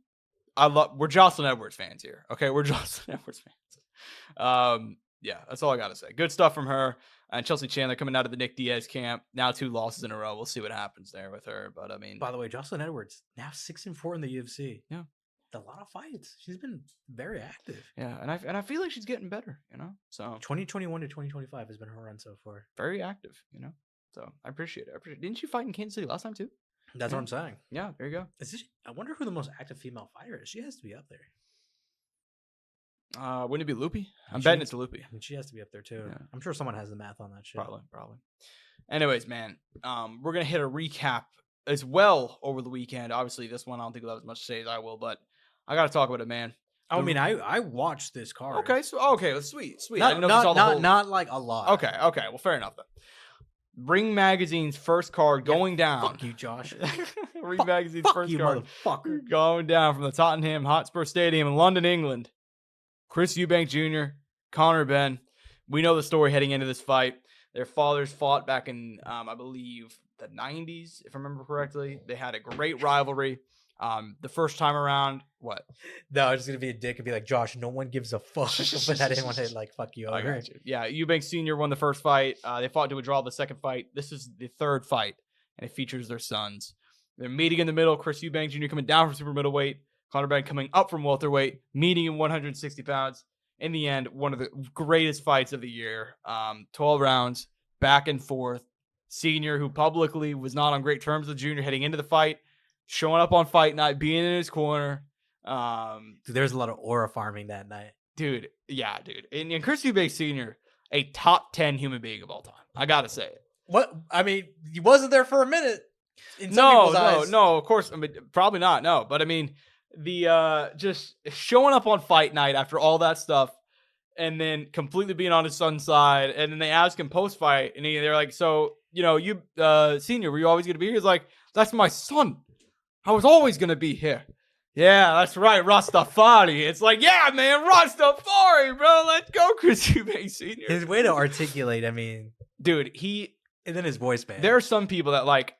S2: we're Jocelyn Edwards fans here. Okay, we're Jocelyn Edwards fans. Yeah, that's all I gotta say. Good stuff from her. And Chelsea Chandler coming out of the Nick Diaz camp. Now 2 losses in a row. We'll see what happens there with her. But
S3: by the way, Jocelyn Edwards now 6-4 in the UFC.
S2: Yeah,
S3: a lot of fights. She's been very active.
S2: Yeah, and I feel like she's getting better. So
S3: 2021 to 2025 has been her run so far.
S2: Very active. So I appreciate it. Didn't she fight in Kansas City last time too?
S3: That's what I'm saying.
S2: Yeah, there you go.
S3: I wonder who the most active female fighter is. She has to be up there.
S2: Wouldn't it be Loopy? I'm betting it's Loopy.
S3: She has to be up there too. Yeah. I'm sure someone has the math on that shit.
S2: Probably. Anyways, man, we're gonna hit a recap as well over the weekend. Obviously, this one I don't think we'll have as much to say as I will, but I gotta talk about it, man.
S3: I watched this card.
S2: Okay, sweet.
S3: Not like a lot.
S2: Okay. Well, fair enough then. Ring Magazine's first card going down.
S3: Fuck you, Josh.
S2: Ring Magazine's first card
S3: motherfucker.
S2: Going down from the Tottenham Hotspur Stadium in London, England. Chris Eubank Jr., Conor Benn. We know the story heading into this fight. Their fathers fought back in, I believe, the 90s, if I remember correctly. They had a great rivalry. The first time around, what?
S3: No, I was just going to be a dick and be like, Josh, no one gives a fuck. But I didn't want to, fuck you over.
S2: I got you. Yeah, Eubank Sr. won the first fight. They fought to a draw the second fight. This is the third fight, and it features their sons. They're meeting in the middle. Chris Eubank Jr. coming down from super middleweight. Conor Benn coming up from welterweight, meeting in 160 pounds. in the end, one of the greatest fights of the year. 12 rounds, back and forth. Senior, who publicly was not on great terms with Junior heading into the fight, showing up on fight night, being in his corner.
S3: Dude, there was a lot of aura farming that night.
S2: Dude, yeah, dude. And Chris Eubank Sr., a top 10 human being of all time. I got to say it.
S3: What? I mean, he wasn't there for a minute.
S2: No, of course. I mean, probably not. No, but I mean, the just showing up on fight night after all that stuff, and then completely being on his son's side, and then they ask him post fight, and they're like, "So, you, Senior, were you always gonna be here?" He's like, "That's my son. I was always gonna be here." Yeah, that's right, Rastafari. It's like, yeah, man, Rastafari, bro. Let's go, Chris Eubank Sr.
S3: His way to articulate, I mean,
S2: dude,
S3: and then his voice band.
S2: There are some people that like.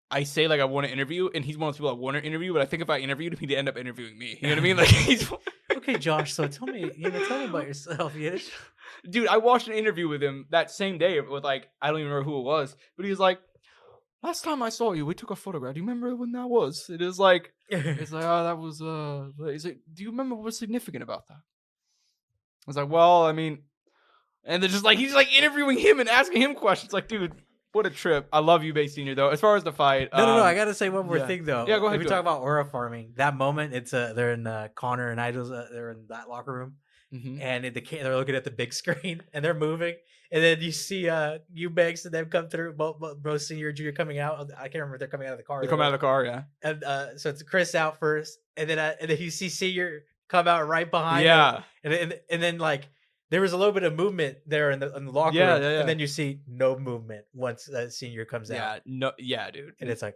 S2: I say like I want to interview, and he's one of those people I want to interview, but I think if I interviewed him, he'd end up interviewing me. You know what I mean? Like he's
S3: okay, Josh. So tell me about yourself.
S2: Dude, I watched an interview with him that same day with like I don't even remember who it was, but he was like, "Last time I saw you, we took a photograph. Do you remember when that was?" It is like, it's like, oh, that was He's like, "Do you remember what was significant about that?" I was like, "Well, I mean," and they're just like he's like interviewing him and asking him questions. Like, dude. What a trip. I love you, Eubank Sr., though. As far as the fight.
S3: No. I got to say one more thing, though.
S2: Yeah, go ahead.
S3: If we talk about aura farming, that moment, it's they're in Conor and Angel's, they're in that locker room.
S2: Mm-hmm.
S3: And they're looking at the big screen and they're moving. And then you see Eubanks and them come through, both Senior and Junior coming out. I can't remember if they're coming out of the car.
S2: They're coming out of the car, yeah.
S3: And so it's Chris out first. And then you see Senior come out right behind
S2: him.
S3: And then like, there was a little bit of movement there in the locker room, and then you see no movement once Senior comes out.
S2: Yeah, dude.
S3: And it's like,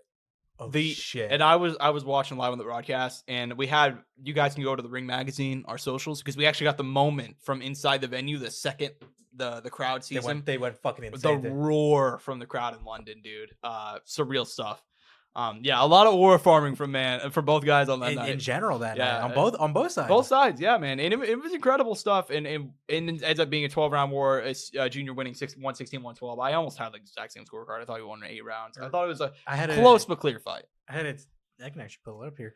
S3: oh shit.
S2: And I was watching live on the broadcast, and we had you guys can go to the Ring Magazine, our socials, because we actually got the moment from inside the venue the second the crowd sees him.
S3: They went fucking insane.
S2: The roar from the crowd in London, dude. Surreal stuff. Yeah, a lot of aura farming from both guys on that night.
S3: In general, that night. On both sides.
S2: Both sides, yeah, man. And it was incredible stuff. And it ends up being a 12-round war. It's Junior winning 116-112. I almost had the exact same scorecard. I thought he won 8 rounds. I thought it was a close but clear fight.
S3: I can actually pull it up here.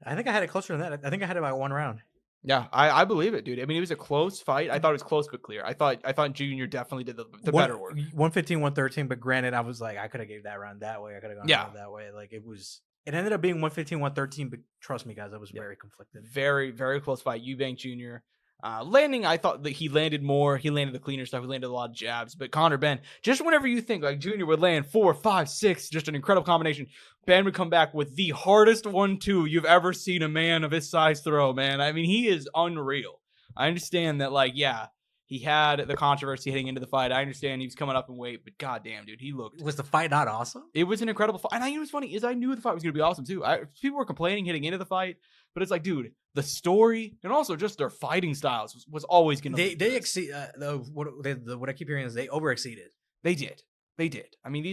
S3: I think I had it closer than that. I think I had it by 1 round.
S2: Yeah, I believe it, dude. I mean, it was a close fight. I thought it was close but clear. I thought Junior definitely did the better work.
S3: 115-113, but granted, I was like, I could have gave that round that way. I could have gone that way. Like it ended up being 115-113, but trust me, guys, I was very conflicted.
S2: Very, very close fight. Eubank Jr. Landing, I thought that he landed more. He landed the cleaner stuff. He landed a lot of jabs. But Conor Benn, just whenever you think like Junior would land 4, 5, 6, just an incredible combination, Ben would come back with the hardest 1-2 you've ever seen a man of his size throw, man. I mean, he is unreal. I understand that, like, yeah, he had the controversy heading into the fight. I understand he was coming up in weight, but goddamn, dude, he looked.
S3: Was the fight not awesome?
S2: It was an incredible fight. And I knew it was funny is I knew the fight was going to be awesome too. People were complaining heading into the fight, but it's like, dude, the story and also just their fighting styles was always going to.
S3: They exceed. What I keep hearing is they overexceeded.
S2: They did. I mean,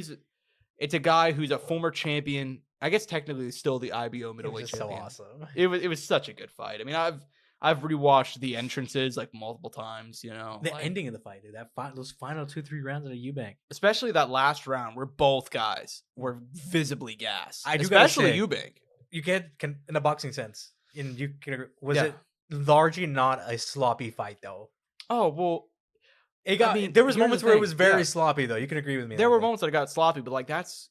S2: it's a guy who's a former champion. I guess technically still the IBO middleweight champion.
S3: So awesome.
S2: It was such a good fight. I mean, I've rewatched the entrances like multiple times, you know.
S3: The ending of the fight, dude. Those final 2-3 rounds of the Eubank.
S2: Especially that last round where both guys were visibly gassed.
S3: Especially
S2: Eubank.
S3: You can in a boxing sense. It largely not a sloppy fight though?
S2: Oh, well.
S3: There was moments where it was very sloppy though. You can agree with me.
S2: There were moments that it got sloppy, but like that's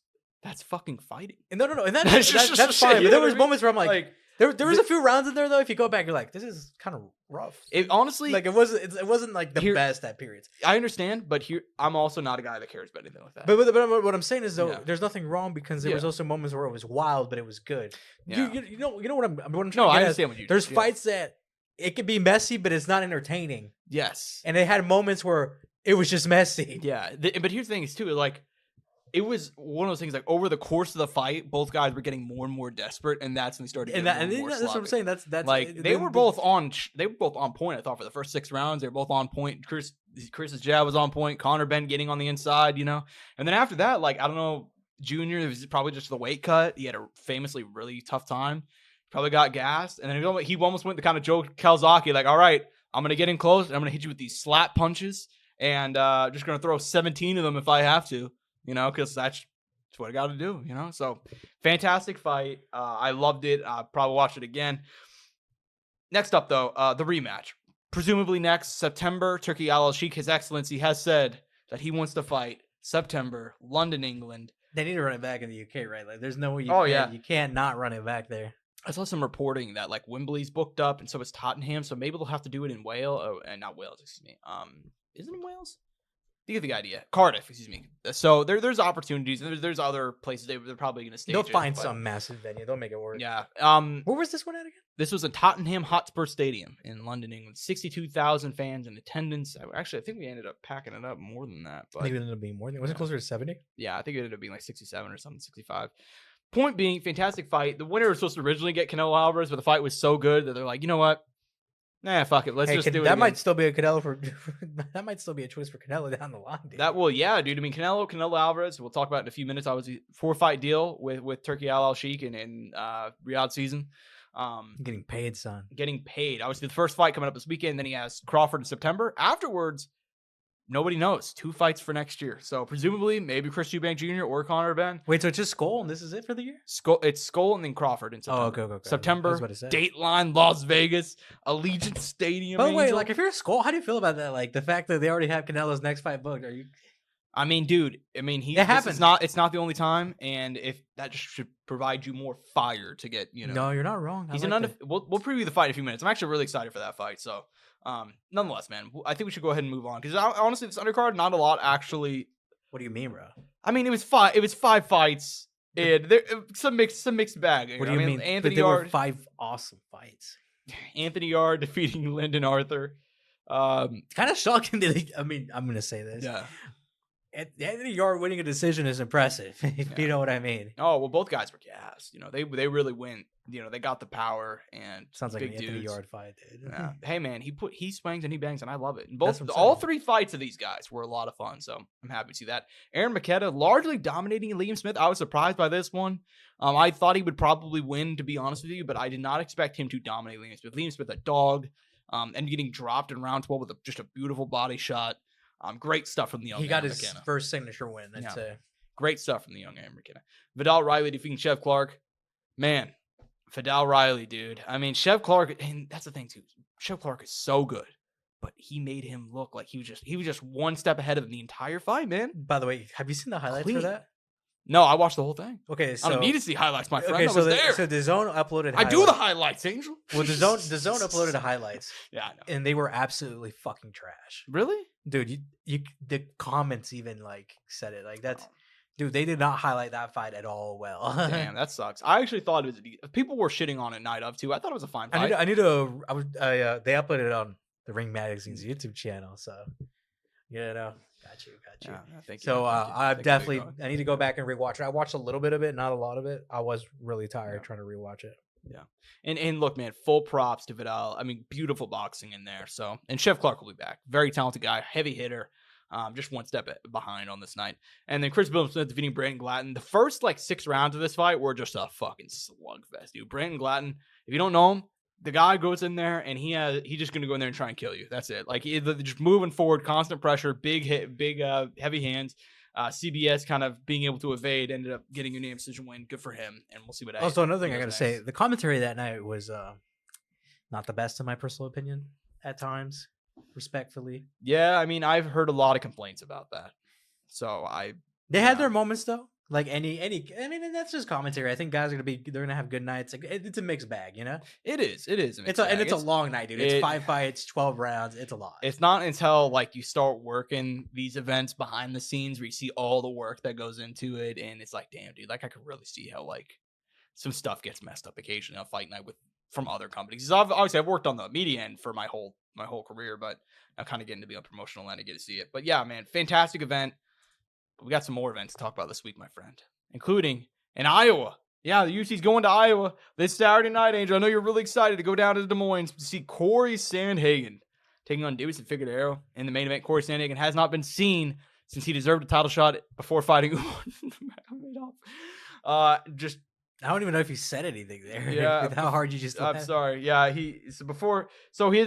S2: fucking fighting.
S3: No. And that's fine. But there was moments where I'm like there was a few rounds in there though. If you go back, you're like, this is kind of rough.
S2: It honestly,
S3: like it wasn't like the best at periods.
S2: I understand, but here I'm also not a guy that cares about anything like that.
S3: But what I'm saying is though, there's nothing wrong because there was also moments where it was wild, but it was good. Yeah. You know what I'm trying to get
S2: I understand what you.
S3: There's fights that it could be messy, but it's not entertaining.
S2: Yes,
S3: and they had moments where it was just messy.
S2: Yeah, but here's the thing is too, like. It was one of those things like over the course of the fight, both guys were getting more and more desperate, and that's when they started.
S3: That's what I'm saying. That's
S2: like they were both on point. I thought for the first 6 rounds, they were both on point. Chris's jab was on point. Conor Benn getting on the inside, you know, and then after that, like I don't know, Junior, it was probably just the weight cut. He had a famously really tough time. Probably got gassed, and then he almost went the kind of Joe Calzaghe, like, all right, I'm gonna get in close, and I'm gonna hit you with these slap punches, and just gonna throw 17 of them if I have to. You know, because that's what I got to do, you know? So, fantastic fight. I loved it. I'll probably watch it again. Next up, though, the rematch. presumably next September, Turkey Al-Sheikh, His Excellency, has said that he wants to fight September, London, England.
S3: They need to run it back in the UK, right? Like, there's no way you can't not run it back there.
S2: I saw some reporting that like Wembley's booked up, and so is Tottenham. So maybe they'll have to do it in Wales. Oh, and not Wales, excuse me. Is it in Wales? You get the idea. Cardiff, excuse me. So there's opportunities. There's other places they're probably going to stage.
S3: They'll find some massive venue. They'll make it work.
S2: Yeah.
S3: Where was this one at again?
S2: This was in Tottenham Hotspur Stadium in London, England. 62,000 fans in attendance. Actually, I think we ended up packing it up more than that. But
S3: I think it ended up being more than. Was it closer to 70?
S2: Yeah, I think it ended up being like 67 or something, 65. Point being, fantastic fight. The winner was supposed to originally get Canelo Alvarez, but the fight was so good that they're like, you know what? Nah, fuck it. Let's just do it.
S3: That might still be a Canelo that might still be a choice for Canelo down the line, dude.
S2: Yeah, dude. I mean, Canelo Alvarez. We'll talk about it in a few minutes. Obviously, 4-fight deal with Turkey Al-Sheikh in Riyadh season.
S3: Getting paid, son.
S2: Getting paid. Obviously, the first fight coming up this weekend. Then he has Crawford in September. Afterwards, nobody knows. 2 fights for next year. So presumably, maybe Chris Eubank Jr. or Conor Benn.
S3: Wait, so it's just Skull and this is it for the year?
S2: It's Skull and then Crawford in September.
S3: Oh, okay.
S2: September, Dateline, Las Vegas, Allegiant Stadium.
S3: By the way, like if you're Skull, how do you feel about that? Like the fact that they already have Canelo's next fight booked. Are you?
S2: I mean, dude. I mean,
S3: it happens.
S2: It's not the only time, and if that just should provide you more fire to get,
S3: No, you're not wrong.
S2: We'll preview the fight in a few minutes. I'm actually really excited for that fight. So, nonetheless, man, I think we should go ahead and move on because honestly, this undercard, not a lot actually.
S3: What do you mean, bro?
S2: I mean, it was 5 fights, and there some mixed bag.
S3: What do you mean?
S2: Anthony
S3: there
S2: Yard,
S3: were 5 awesome fights.
S2: Anthony Yard defeating Lyndon Arthur.
S3: Kind of shocking that I'm gonna say this.
S2: Yeah.
S3: Anthony Yard winning a decision is impressive, if you know what I mean.
S2: Oh, well, both guys were gassed. They really went. They got the power and
S3: sounds like
S2: big
S3: an Anthony
S2: dudes.
S3: Yard fight, dude.
S2: Yeah. Hey, man, he swings and he bangs, and I love it. And all 3 fights of these guys were a lot of fun, so I'm happy to see that. Aaron McKenna largely dominating Liam Smith. I was surprised by this one. I thought he would probably win, to be honest with you, but I did not expect him to dominate Liam Smith. Liam Smith, a dog, and getting dropped in round 12 with just a beautiful body shot. Great stuff from the young.
S3: He got his first signature win.
S2: Great stuff from the young Aaron McKenna. Vidal Riley defeating Chev Clark. Man, Vidal Riley, dude. I mean, Chev Clark, and that's the thing too. Chev Clark is so good, but he made him look like he was just one step ahead of him the entire fight, man.
S3: By the way, have you seen the highlights for that?
S2: No, I watched the whole thing.
S3: Okay, so
S2: I don't need to see highlights, my friend.
S3: Okay,
S2: I was there.
S3: So DAZN uploaded highlights.
S2: I do the highlights, Angel.
S3: Well, DAZN uploaded the highlights.
S2: Yeah, I know.
S3: And they were absolutely fucking trash.
S2: Really?
S3: Dude, you the comments even like said it. Like that's dude, they did not highlight that fight at all well.
S2: Damn, that sucks. I actually thought it was people were shitting on it night of too. I thought it was a fine fight.
S3: They uploaded it on the Ring Magazine's YouTube channel, so got you.
S2: Yeah, thank you.
S3: So I need to go back and rewatch it. I watched a little bit of it, not a lot of it. I was really tired trying to rewatch it.
S2: Yeah. And look, man, full props to Vidal. I mean, beautiful boxing in there. So, and Chev Clark will be back. Very talented guy, heavy hitter. Just one step behind on this night. And then Chris Smith defeating Brandon Glatton. The first 6 rounds of this fight were just a fucking slugfest, dude. Brandon Glatton, if you don't know him, the guy goes in there and he's just gonna go in there and try and kill you. That's it. Just moving forward, constant pressure, big hit, heavy hands. CBS kind of being able to evade, ended up getting a unanimous decision win. Good for him, and we'll see what.
S3: Also, another thing I gotta say, the commentary that night was not the best in my personal opinion at times, respectfully.
S2: Yeah, I mean, I've heard a lot of complaints about that. So
S3: they had their moments though. Like any, I mean, and that's just commentary. I think guys they're gonna have good nights. It's a mixed bag, you know.
S2: It is. It's
S3: a long night, dude. It's 5 fights, 12 rounds. It's a lot.
S2: It's not until you start working these events behind the scenes where you see all the work that goes into it, and it's like, damn, dude. I could really see how some stuff gets messed up occasionally on fight night from other companies. Obviously, I've worked on the media end for my whole career, but I'm kind of getting to be on promotional end to get to see it. But yeah, man, fantastic event. We got some more events to talk about this week, my friend, including in Iowa. Yeah, the UFC's going to Iowa this Saturday night, Angel. I know you're really excited to go down to Des Moines to see Cory Sanhagen taking on Davidson Figueiredo in the main event. Cory Sanhagen has not been seen since he deserved a title shot before fighting Umar.
S3: I don't even know if he said anything there.
S2: Yeah,
S3: with how hard you just.
S2: I'm sorry. Yeah, he hasn't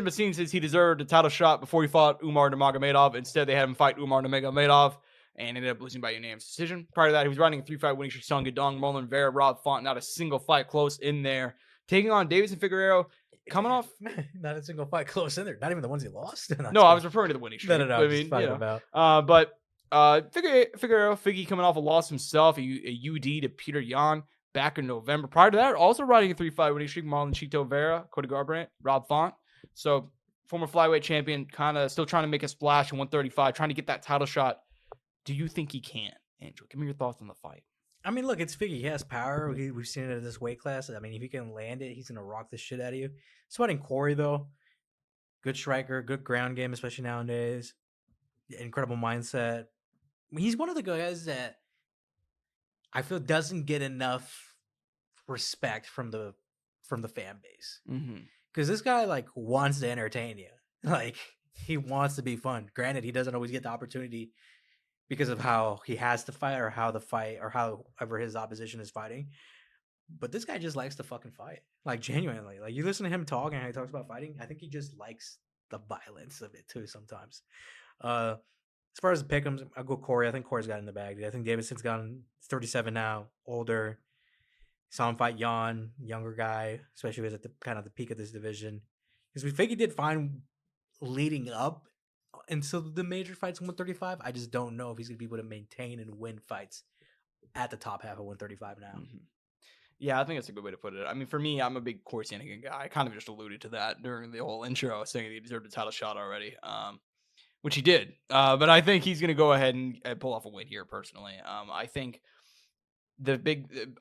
S2: been seen since he deserved a title shot before he fought Umar Nurmagomedov. Instead, they had him fight Umar Nurmagomedov and ended up losing by unanimous decision. Prior to that, he was riding a 3-fight winning streak. Sung Gadong, Marlon Vera, Rob Font, not a single fight close in there. Taking on Davidson Figueiredo, coming off.
S3: Not a single fight close in there. Not even the ones he lost.
S2: No, I was referring to the winning streak.
S3: No.
S2: I mean, but Figgy coming off a loss himself, a UD to Peter Yan back in November. Prior to that, also riding a 3-fight winning streak, Marlon Chito Vera, Cody Garbrandt, Rob Font. So former flyweight champion, kind of still trying to make a splash in 135, trying to get that title shot. Do you think he can, Angel? Give me your thoughts on the fight.
S3: I mean, look, it's Figgy. He has power. We've seen it at this weight class. I mean, if he can land it, he's going to rock the shit out of you. Fighting Cory, though. Good striker, good ground game, especially nowadays. Incredible mindset. I mean, he's one of the guys that I feel doesn't get enough respect from the fan base. Because this guy, like, wants to entertain you. Like, he wants to be fun. Granted, he doesn't always get the opportunity because of how he has to fight or how the fight or however his opposition is fighting. But this guy just likes to fucking fight. Like, genuinely. Like, you listen to him talk and how he talks about fighting, I think he just likes the violence of it, too, sometimes. As far as the pick'ems, I'll go Cory. I think Cory's got in the bag, dude. I think Davidson's gotten 37 now, older. Saw him fight Jan, younger guy, especially was at the kind of the peak of this division. Because we think he did fine leading up until the major fights in 135. I just don't know if he's going to be able to maintain and win fights at the top half of 135 now.
S2: Yeah, I think that's a good way to put it. I mean, for me, I'm a big Cory Sanhagen guy. I kind of just alluded to that during the whole intro, saying he deserved a title shot already, which he did. But I think he's going to go ahead and pull off a win here, personally. I think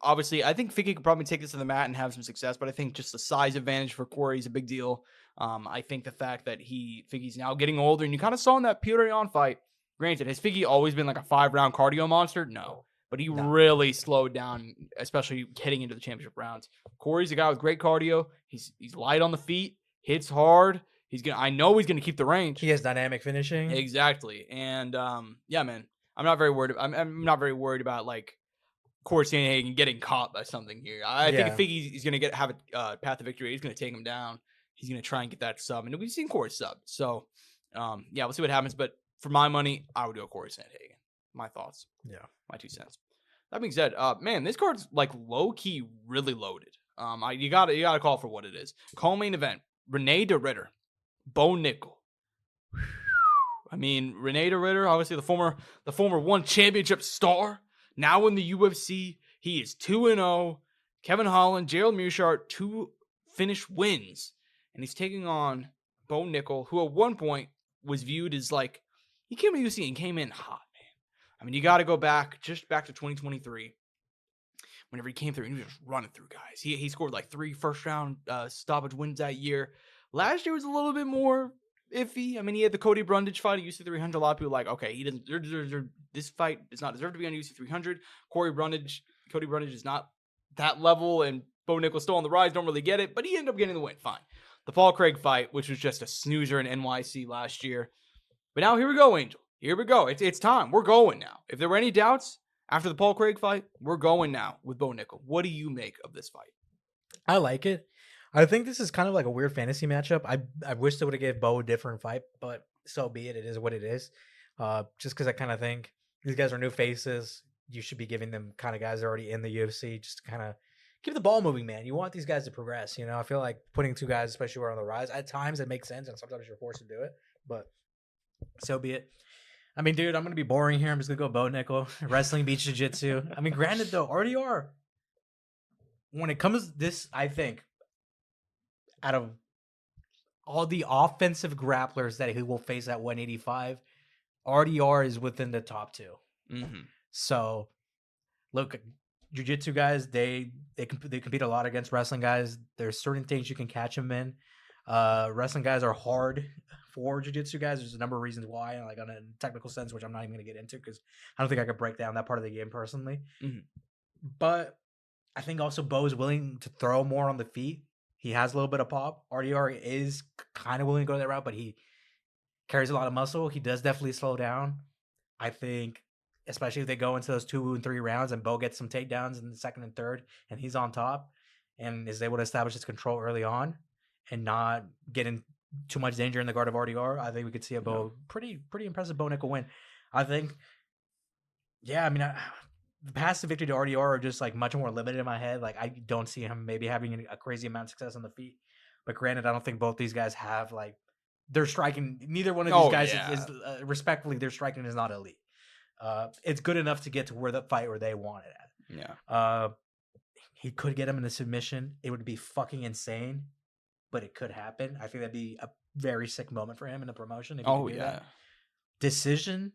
S2: obviously, I think Figgy could probably take this to the mat and have some success, but I think just the size advantage for Cory is a big deal. I think the fact that Figgy's now getting older, and you kind of saw in that Peter Yan fight, granted, has Figgy always been like a 5-round cardio monster? No. But he really slowed down, especially heading into the championship rounds. Cory's a guy with great cardio. He's light on the feet, hits hard. I know he's gonna keep the range.
S3: He has dynamic finishing.
S2: Exactly. And yeah, man, I'm not very worried. I'm not very worried about like Cory Sanhagen getting caught by something here. I think he's gonna have a path to victory. He's gonna take him down. He's gonna try and get that sub, and we've seen Cory sub. So yeah, we'll see what happens. But for my money, I would go Cory Sanhagen. My thoughts.
S3: Yeah.
S2: My 2 cents. That being said, man, this card's like low key really loaded. You gotta call for what it is. Call main event: Rene de Ritter, Bo Nickel. I mean, Rene de Ritter, obviously the former one championship star, now in the UFC. He is 2-0. Kevin Holland, Gerald Meerschaert, 2 finished wins, and he's taking on Bo Nickel, who at one point was viewed as like he came to UFC and came in hot. I mean, you got to go back to 2023. Whenever he came through, and he was just running through guys. He scored like 3 first-round stoppage wins that year. Last year was a little bit more iffy. I mean, he had the Cody Brundage fight at UFC 300. A lot of people were like, okay, he doesn't. This fight does not deserve to be on UFC 300. Cody Brundage is not that level, and Bo Nickel's still on the rise. Don't really get it, but he ended up getting the win. Fine. The Paul Craig fight, which was just a snoozer in NYC last year. But now here we go, Angel. Here we go. It's time. We're going now. If there were any doubts after the Paul Craig fight, we're going now with Bo Nickel. What do you make of this fight?
S3: I like it. I think this is kind of like a weird fantasy matchup. I wish they would have gave Bo a different fight, but so be it. It is what it is. Just because I kind of think these guys are new faces. You should be giving them kind of guys that are already in the UFC just to kind of keep the ball moving, man. You want these guys to progress. You know, I feel like putting 2 guys, especially who are on the rise, at times it makes sense, and sometimes you're forced to do it, but so be it. I mean, dude, I'm going to be boring here. I'm just going to go Bo Nickel. Wrestling beats jiu-jitsu. I mean, granted, though, RDR, when it comes to this, I think, out of all the offensive grapplers that he will face at 185, RDR is within the top 2.
S2: Mm-hmm.
S3: So, look, jiu-jitsu guys, they compete a lot against wrestling guys. There's certain things you can catch them in. Wrestling guys are hard for jiu-jitsu guys. There's a number of reasons why, like on a technical sense, which I'm not even going to get into because I don't think I could break down that part of the game personally.
S2: Mm-hmm.
S3: But I think also Bo is willing to throw more on the feet. He has a little bit of pop. RDR is kind of willing to go that route, but he carries a lot of muscle. He does definitely slow down. I think, especially if they go into those 2 and 3 rounds and Bo gets some takedowns in the second and third and he's on top and is able to establish his control early on and not get in too much danger in the guard of RDR, I think we could see a pretty impressive Bo Nickel win. I think, yeah, I mean, the paths to victory to RDR are just like much more limited in my head. Like I don't see him maybe having a crazy amount of success on the feet, But granted, I don't think both these guys have like they're striking. Neither one of these guys is respectfully, their striking is not elite. It's good enough to get to where they want it at.
S2: Yeah.
S3: He could get him in a submission. It would be fucking insane, but it could happen. I think that'd be a very sick moment for him in the promotion. If he could do that. Decision.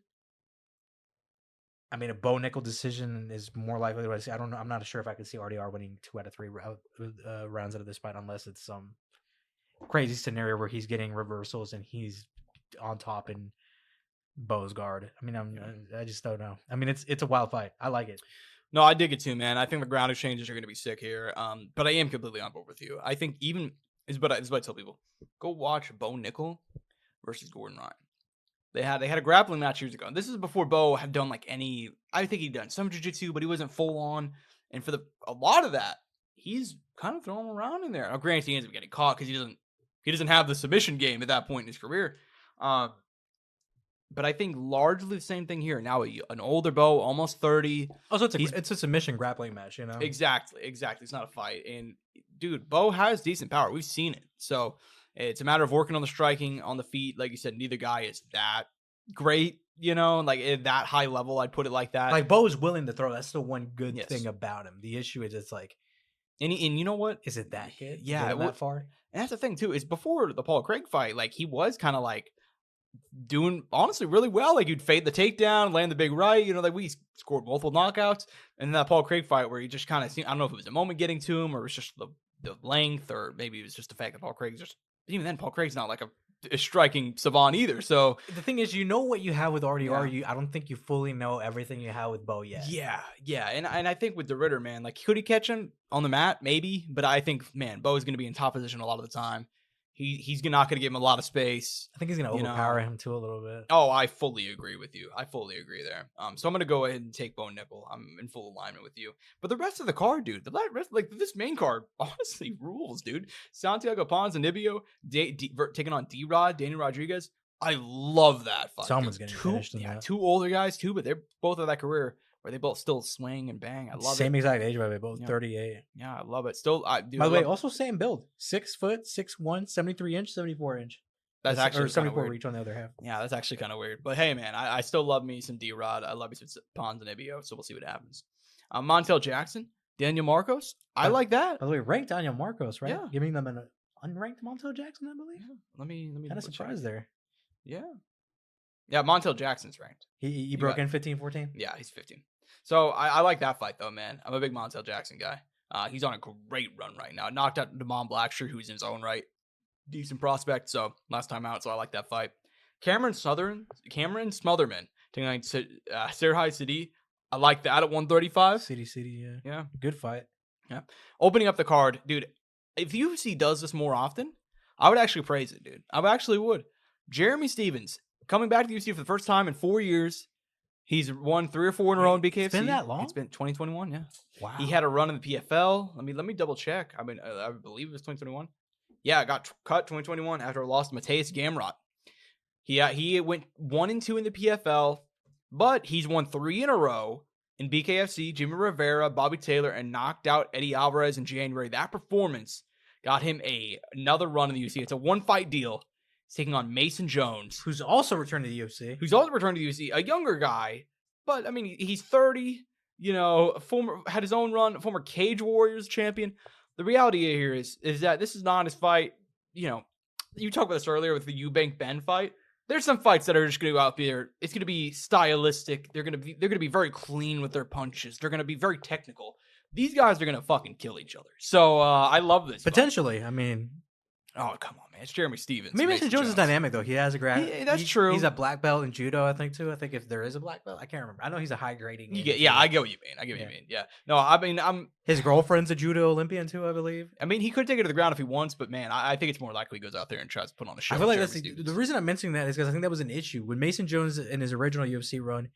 S3: I mean, a Bo Nickel decision is more likely to see. I don't know. I'm not sure if I could see RDR winning 2 out of 3 rounds out of this fight, unless it's some crazy scenario where he's getting reversals and he's on top in Bo's guard. I mean, I just don't know. I mean, it's a wild fight. I like it.
S2: No, I dig it too, man. I think the ground exchanges are going to be sick here. But I am completely on board with you. I think even this is what I tell people: go watch Bo Nickel versus Gordon Ryan. They had a grappling match years ago. And this is before Bo had done like any. I think he'd done some jiu-jitsu, but he wasn't full on. And for a lot of that, he's kind of throwing around in there. Now, granted, he ends up getting caught because he doesn't have the submission game at that point in his career. But I think largely the same thing here. Now an older Bo, almost 30.
S3: Also, it's a submission grappling match, you know.
S2: Exactly. It's not a fight. And dude, Bo has decent power. We've seen it. So. It's a matter of working on the striking, on the feet. Like you said, neither guy is that great, you know, like at that high level. I'd put it like that.
S3: Like Bo is willing to throw. That's the one good thing about him. The issue is it's like,
S2: and you know what?
S3: Is it that good?
S2: Yeah,
S3: that far.
S2: And that's the thing too. Is before the Paul Craig fight, like he was kind of like doing honestly really well. Like you'd fade the takedown, land the big right. You know, like we scored multiple knockouts. And then that Paul Craig fight where he just kind of seemed, I don't know if it was a moment getting to him or it was just the length, or maybe it was just the fact that Paul Craig's just. Even then, Paul Craig's not like a striking savant either. So
S3: the thing is, you know what you have with RDR. I don't think you fully know everything you have with Bo yet.
S2: Yeah. And I think with the Ritter, man, like could he catch him on the mat? Maybe. But I think, man, Bo is going to be in top position a lot of the time. He's not going to give him a lot of space.
S3: I think he's going to overpower him too a little bit.
S2: Oh, I fully agree with you. I fully agree there. So I'm going to go ahead and take Bo Nickel. I'm in full alignment with you. But the rest of the card, dude, this main card honestly rules, dude. Santiago Ponz and Nibio taking on D-Rod, Danny Rodriguez. I love that fight.
S3: Someone's getting finished in that.
S2: 2 older guys too, but they're both of that career where they both still swing and bang. I love it.
S3: Same exact age, by the way, both 38.
S2: Yeah, I love it. Still, by
S3: the way, also same build. 6 foot, 6'1", 73 inch, 74 inch.
S2: That's actually
S3: 74 reach on the other half.
S2: Yeah, that's actually kind of weird. But hey, man, I still love me some D-Rod. I love me some Ponz and Ibio, so we'll see what happens. Montel Jackson, Daniel Marcos. I like that.
S3: By the way, ranked Daniel Marcos, right?
S2: Yeah.
S3: Giving them an unranked Montel Jackson, I believe.
S2: Yeah. Let me
S3: kind of surprised there.
S2: Yeah. Yeah, Montel Jackson's ranked.
S3: He broke in 15-14?
S2: Yeah, he's 15. So I like that fight, though, man. I'm a big Montel Jackson guy. He's on a great run right now. Knocked out Damon Blackshear, who's in his own right. Decent prospect, so last time out, so I like that fight. Cameron Smotherman taking on Serhai Sidi. I like that at 135.
S3: City,
S2: yeah.
S3: Good fight.
S2: Yeah. Opening up the card, dude. If UFC does this more often, I would actually praise it, dude. I actually would. Jeremy Stephens coming back to the UFC for the first time in 4 years. He's won 3 or 4 in a row in BKFC.
S3: It's been that long?
S2: It's been 2021, yeah.
S3: Wow.
S2: He had a run in the PFL. Let me double check. I mean, I believe it was 2021. Yeah, got cut 2021 after a loss to Mateus Gamrot. He went 1-2 in the PFL, but he's won 3 in a row in BKFC, Jimmy Rivera, Bobby Taylor, and knocked out Eddie Alvarez in January. That performance got him another run in the UFC. It's a 1-fight deal. He's taking on Mason Jones,
S3: who's also returned to the UFC.
S2: A younger guy, but I mean, he's 30. You know, had his own run, former Cage Warriors champion. The reality here is that this is not his fight. You know, you talked about this earlier with the Eubank Ben fight. There's some fights that are just going to go out there. It's going to be stylistic. They're going to be very clean with their punches. They're going to be very technical. These guys are going to fucking kill each other. So I love this.
S3: Potentially.
S2: Fight.
S3: I mean,
S2: oh, come on, man. It's Jeremy Stephens.
S3: Maybe Mason Jones is dynamic, though. He has a
S2: that's true.
S3: He's a black belt in judo, I think, too. I think if there is a black belt, I can't remember. I know he's a high grading.
S2: Yeah, I get what you mean. I get what you mean. Yeah. No, I mean,
S3: his girlfriend's a judo Olympian, too, I believe.
S2: I mean, he could take it to the ground if he wants, but, man, I think it's more likely he goes out there and tries to put on a show.
S3: I feel like that's the reason I'm mentioning that is because I think that was an issue. When Mason Jones in his original UFC run,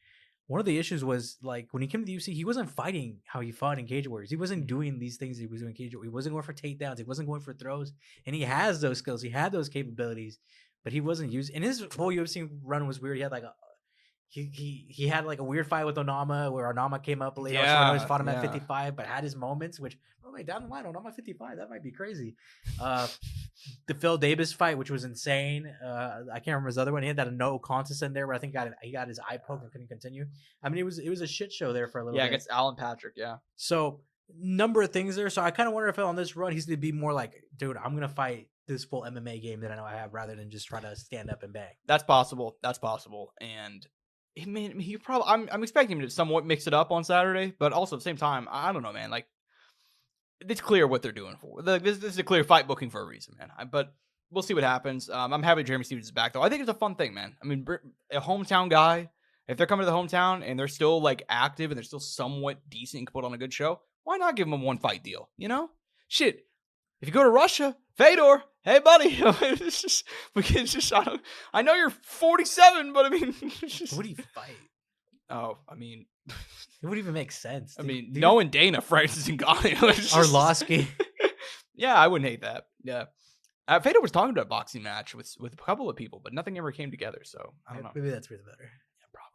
S3: one of the issues was, like, when he came to the UFC, he wasn't fighting how he fought in Cage Warriors. He wasn't doing these things he was doing in Cage Warriors. He wasn't going for takedowns. He wasn't going for throws. And he has those skills. He had those capabilities, but he wasn't using. And his whole UFC run was weird. he had like a weird fight with Oama where Oama came up late.
S2: Yeah,
S3: Always fought him at 55, but had his moments. Which down the line, Oama 55, that might be crazy. The Phil Davis fight, which was insane. I can't remember his other one. He had that no contest in there, but I think he got his eye poked and couldn't continue. I mean, it was a shit show there for a little bit.
S2: Yeah, against Alan Patrick. Yeah.
S3: So number of things there. So I kind of wonder if on this run he's gonna be more like, dude, I'm gonna fight this full MMA game that I know I have, rather than just try to stand up and bang.
S2: That's possible. And he probably. I'm expecting him to somewhat mix it up on Saturday, but also at the same time, I don't know, man. Like, it's clear what they're doing for. This is a clear fight booking for a reason, man. But we'll see what happens. I'm happy Jeremy Stevens is back, though. I think it's a fun thing, man. I mean, a hometown guy, if they're coming to the hometown and they're still like active and they're still somewhat decent and can put on a good show, why not give them a one fight deal? You know, shit. If you go to Russia, Fedor, hey buddy, I know you're 47, but I mean,
S3: what do you fight?
S2: Oh, I mean,
S3: it wouldn't even make sense.
S2: Dude. I mean, knowing Dana, Francis Ngannou,
S3: Arlovsky.
S2: Yeah, I wouldn't hate that. Yeah, Fedor was talking about a boxing match with a couple of people, but nothing ever came together. So I don't know.
S3: Maybe that's for the better.
S2: Yeah, probably.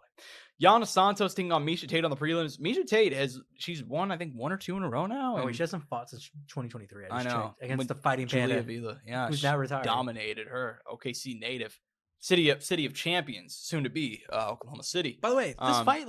S2: Jana Santos taking on Miesha Tate on the prelims. Miesha Tate she's won, I think, 1 or 2 in a row now.
S3: Oh, she hasn't fought since 2023.
S2: I know.
S3: Against the Fighting Panda.
S2: Yeah,
S3: who's now retired.
S2: Dominated her. OKC native. City of champions, soon to be Oklahoma City.
S3: By the way, this fight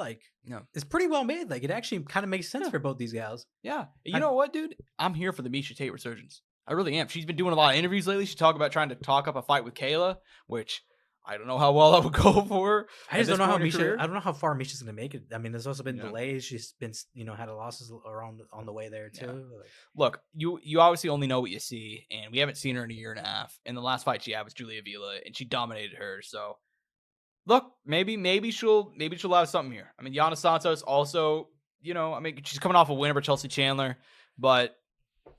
S3: is pretty well made. Like, it actually kind of makes sense for both these gals.
S2: Yeah, you know what, dude? I'm here for the Miesha Tate resurgence. I really am. She's been doing a lot of interviews lately. She talked about trying to talk up a fight with Kayla, which I don't know how well that would go for her.
S3: I just don't know how Miesha. I don't know how far Miesha's gonna make it. I mean, there's also been delays. She's been, had losses around on the way there too.
S2: Yeah. Look, you obviously only know what you see, and we haven't seen her in a year and a half. And the last fight she had was Julia Avila, and she dominated her. So, look, maybe she'll have something here. I mean, Jana Santos also, I mean, she's coming off a win over Chelsea Chandler, but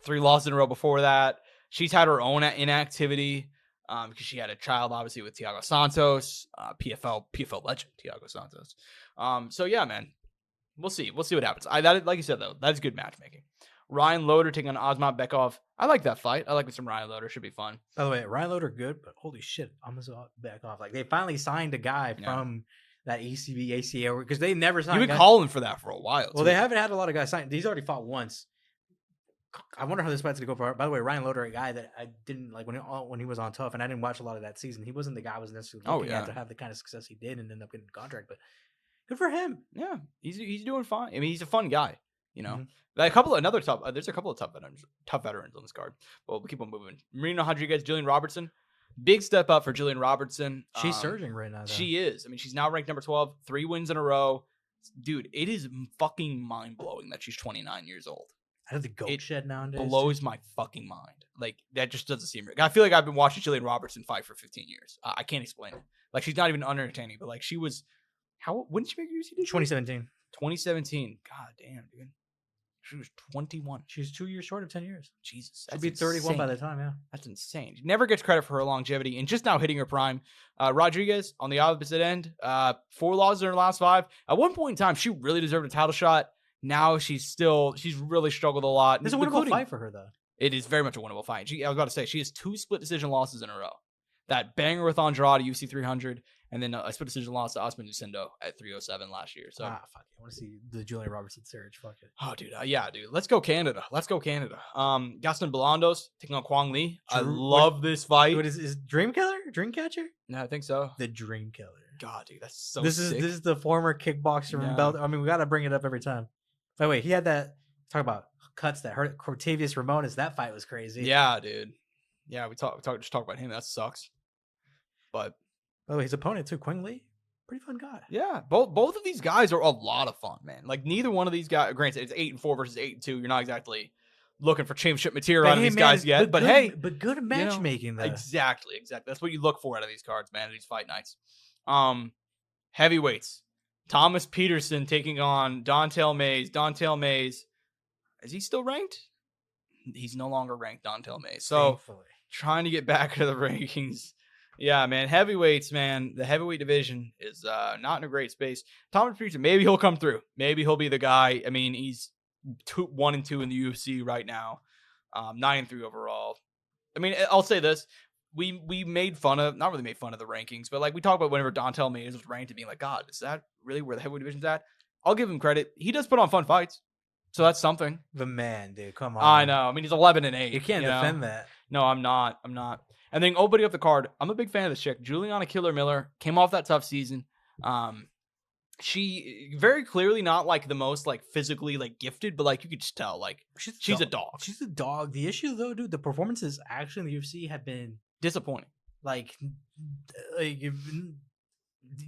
S2: 3 losses in a row before that. She's had her own inactivity. Because she had a child, obviously, with Thiago Santos, PFL legend Thiago Santos. So yeah, man, we'll see what happens. Like you said though, that's good matchmaking. Ryan Loder taking on Osman Bekov. I like that fight. I like some Ryan Loder. Should be fun.
S3: By the way, Ryan Loder good, but holy shit, Osman Bekov. Like, they finally signed a guy from that ECB ACA, because they never signed.
S2: You've been calling for that for a while.
S3: Well, they haven't had a lot of guys signed. He's already fought once. I wonder how this fight's gonna go for. By the way, Ryan Loder, a guy that I didn't like when he was on Tough, and I didn't watch a lot of that season. He wasn't the guy I was necessarily looking at to have the kind of success he did and end up getting a contract. But good for him.
S2: Yeah, he's doing fine. I mean, he's a fun guy.
S3: Mm-hmm.
S2: There's a couple of tough veterans on this card. But we'll keep on moving. Marina Rodriguez, Jillian Robertson, big step up for Jillian Robertson.
S3: She's surging right now, though.
S2: She is. I mean, she's now ranked number 12, 3 wins in a row. Dude, it is fucking mind blowing that she's 29 years old.
S3: Out of the goat shed nowadays.
S2: Blows my fucking mind. Like, that just doesn't seem right. I feel like I've been watching Jillian Robertson fight for 15 years. I can't explain it. Like, she's not even entertaining, but like, she was. When did she make UFC debut?
S3: 2017.
S2: 2017. God damn, dude. She was 21.
S3: She's 2 years short of 10 years.
S2: Jesus.
S3: She'll be 31 by the time, yeah.
S2: That's insane. She never gets credit for her longevity and just now hitting her prime. Rodriguez, on the opposite end, 4 losses in her last 5. At one point in time, she really deserved a title shot. Now she's really struggled a lot.
S3: It's a winnable fight for her, though.
S2: It is very much a winnable fight. I was about to say, she has 2 split decision losses in a row. That banger with Andrade, UFC 300, and then a split decision loss to Osman Lucindo at 307 last year. So,
S3: fuck it. I want to see the Julian Robertson surge. Fuck it.
S2: Oh, dude. Yeah, dude. Let's go Canada. Gaston Belandos taking on Kwang Lee. I love this fight.
S3: What is Dream Killer? Dreamcatcher?
S2: No, I think so.
S3: The Dream Killer.
S2: God, dude. That's so
S3: sick.
S2: This
S3: is the former kickboxer from belt. I mean, we got to bring it up every time. By the way, he had that. Talk about cuts that hurt. Cortavius Ramones. That fight was crazy.
S2: Yeah, dude. Yeah, we talk about him. That sucks. But
S3: by the way, his opponent too, Kwang Lee, pretty fun guy.
S2: Yeah, both of these guys are a lot of fun, man. Like, neither one of these guys. Granted, it's 8-4 versus 8-2. You're not exactly looking for championship material out of these guys yet. But
S3: good matchmaking, though.
S2: Exactly. That's what you look for out of these cards, man. These fight nights. Heavyweights. Thomas Peterson taking on Dontel Mays. Dontel Mays, is he still ranked? He's no longer ranked, Dontel Mays. So, thankfully, trying to get back to the rankings. Yeah, man. Heavyweights, man. The heavyweight division is not in a great space. Thomas Peterson, maybe he'll come through. Maybe he'll be the guy. I mean, he's 1-2 in the UFC right now. 9-3 overall. I mean, I'll say this. we made fun of, not really made fun of the rankings, but like we talk about whenever Dontel Mays was ranked and being like, God, is that really where the heavyweight division's at? I'll give him credit. He does put on fun fights. So that's something.
S3: The man, dude, come on.
S2: I know. I mean, he's 11-8.
S3: You can't defend that.
S2: No, I'm not. And then opening up the card, I'm a big fan of this chick. Juliana Killer Miller came off that tough season. She very clearly not like the most like physically like gifted, but like you could just tell like she's a dog.
S3: She's a dog. The issue though, dude, the performances actually in the UFC have been
S2: disappointing.
S3: Like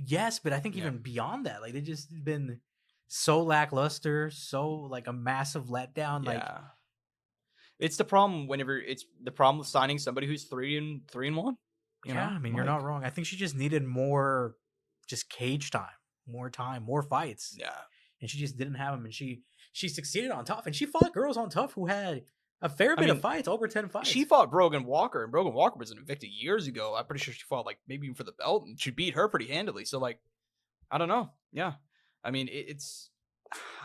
S3: yes, but I think even beyond that, like they just been so lackluster, so like a massive letdown. Like
S2: it's the problem whenever it's the problem with signing somebody who's 3-1. You know?
S3: I mean, you're not wrong. I think she just needed more just cage time, more fights.
S2: Yeah.
S3: And she just didn't have them. And she succeeded on Tough. And she fought girls on Tough who had a fair bit of fights, over 10 fights.
S2: She fought Brogan Walker, and Brogan Walker was Invicta years ago. I'm pretty sure she fought like maybe even for the belt, and she beat her pretty handily. So like, I don't know. Yeah. I mean, it's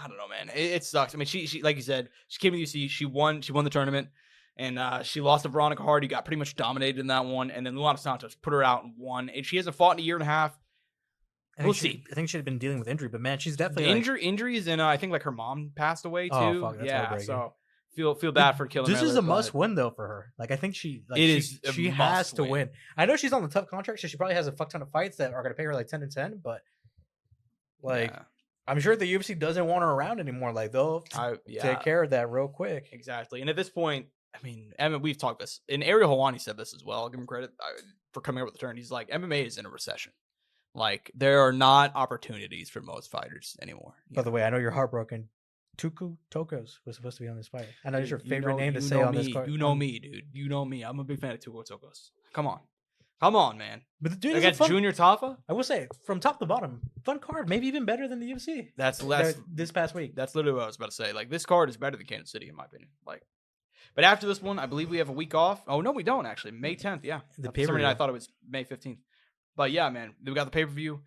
S2: I don't know, man. It sucks. I mean, she like you said, she came to UC, she won the tournament, and she lost to Veronica Hardy, got pretty much dominated in that one, and then Luana Santos put her out and won. And she hasn't fought in a year and a half. We'll see.
S3: I think she had been dealing with injury, but man, she's definitely
S2: injuries, and I think like her mom passed away too.
S3: Oh, fuck, that's
S2: so feel bad for killing.
S3: This is a must win though for her. Like I think she has to win. I know she's on the tough contract, so she probably has a fuck ton of fights that are going to pay her like 10-10, but like I'm sure the UFC doesn't want her around anymore. Like they'll take care of that real quick.
S2: Exactly. And at this point, I mean, we've talked this, and Ariel Helwani said this as well. I'll give him credit for coming up with the turn. He's like, MMA is in a recession. Like there are not opportunities for most fighters anymore.
S3: By the way, I know you're heartbroken. Tuku Tokos was supposed to be on this fight. I know it's your favorite name to say on this card.
S2: You know me, dude. You know me. I'm a big fan of Tuku Tokos. Come on, man.
S3: But the dude
S2: against Junior Tafa,
S3: I will say, from top to bottom, fun card. Maybe even better than the UFC.
S2: That's
S3: this past week.
S2: That's literally what I was about to say. Like this card is better than Kansas City in my opinion. Like, but after this one, I believe we have a week off. Oh no, we don't actually. May 10th. Yeah,
S3: the
S2: for some reason I thought it was May 15th. But yeah, man, we got the pay-per-view.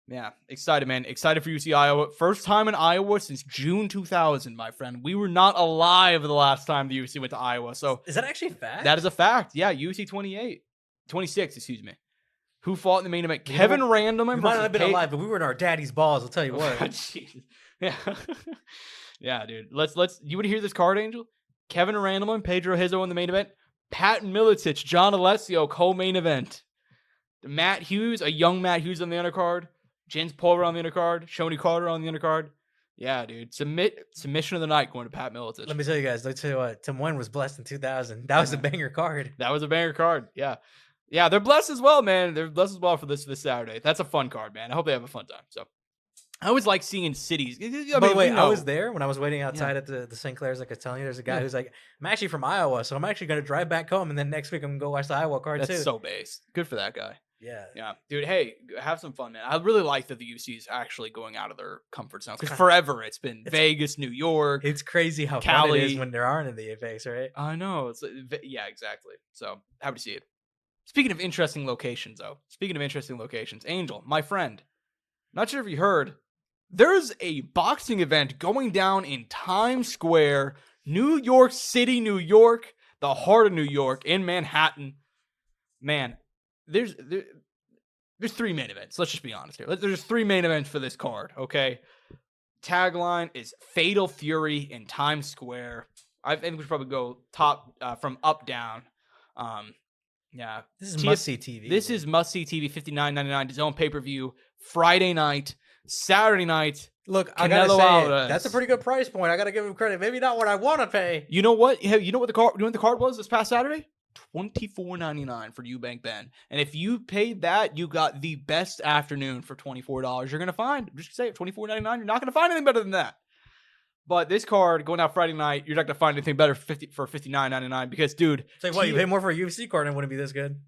S2: Yeah, excited, man. Excited for UFC Iowa. First time in Iowa since June 2000, my friend. We were not alive the last time the UFC went to Iowa. So
S3: is that actually a fact?
S2: That is a fact. Yeah, UFC 26, excuse me. Who fought in the main event? Kevin Randleman.
S3: We might not have been alive, but we were in our daddy's balls. I'll tell you what.
S2: Yeah, yeah, dude. Let's. You want to hear this card, Angel? Kevin Randleman, Pedro Hizzo in the main event. Pat Miletich, John Alessio co-main event. Matt Hughes, a young Matt Hughes on the undercard. Jens Pulver on the undercard. Shoney Carter on the undercard. Yeah, dude. Submission of the night going to Pat Miletich.
S3: Let me tell you guys. Let me tell you what. Tim Wynn was blessed in 2000. That was a banger card.
S2: That was a banger card. Yeah. Yeah, they're blessed as well, man. They're blessed as well for this Saturday. That's a fun card, man. I hope they have a fun time. So I always like seeing cities.
S3: By the way, I was there when I was waiting outside at the St. Clair's. Like I was telling you, there's a guy who's like, I'm actually from Iowa, so I'm actually going to drive back home, and then next week I'm going to go watch the Iowa card too.
S2: That's so based. Good for that guy.
S3: Yeah.
S2: Yeah. Dude, hey, have some fun, man. I really like that the UFC is actually going out of their comfort zone. Because forever it's been Vegas, New York.
S3: It's crazy how fun it is when there aren't any effects, right?
S2: I know. Yeah, exactly. So happy to see it. Speaking of interesting locations, Angel, my friend, not sure if you heard, there's a boxing event going down in Times Square, New York City, New York, the heart of New York, in Manhattan. Man, there's 3 main events. Let's just be honest here. There's 3 main events for this card, okay? Tagline is Fatal Fury in Times Square. I think we should probably go top from up down. Yeah.
S3: This is must-see TV.
S2: This is must-see TV, $59.99. His own pay-per-view, Friday night, Saturday night.
S3: Look, I gotta say, that's a pretty good price point. I gotta give him credit. Maybe not what I want to pay.
S2: You know what? You know what the card was this past Saturday? $24.99 for Eubank Ben. And if you paid that, you got the best afternoon for $24. You're gonna find. I'm just gonna say it, $24.99. You're not gonna find anything better than that. But this card going out Friday night, you're not gonna find anything better for $59.99 because, dude,
S3: it's like, what, you pay more for a UFC card and it wouldn't be this good.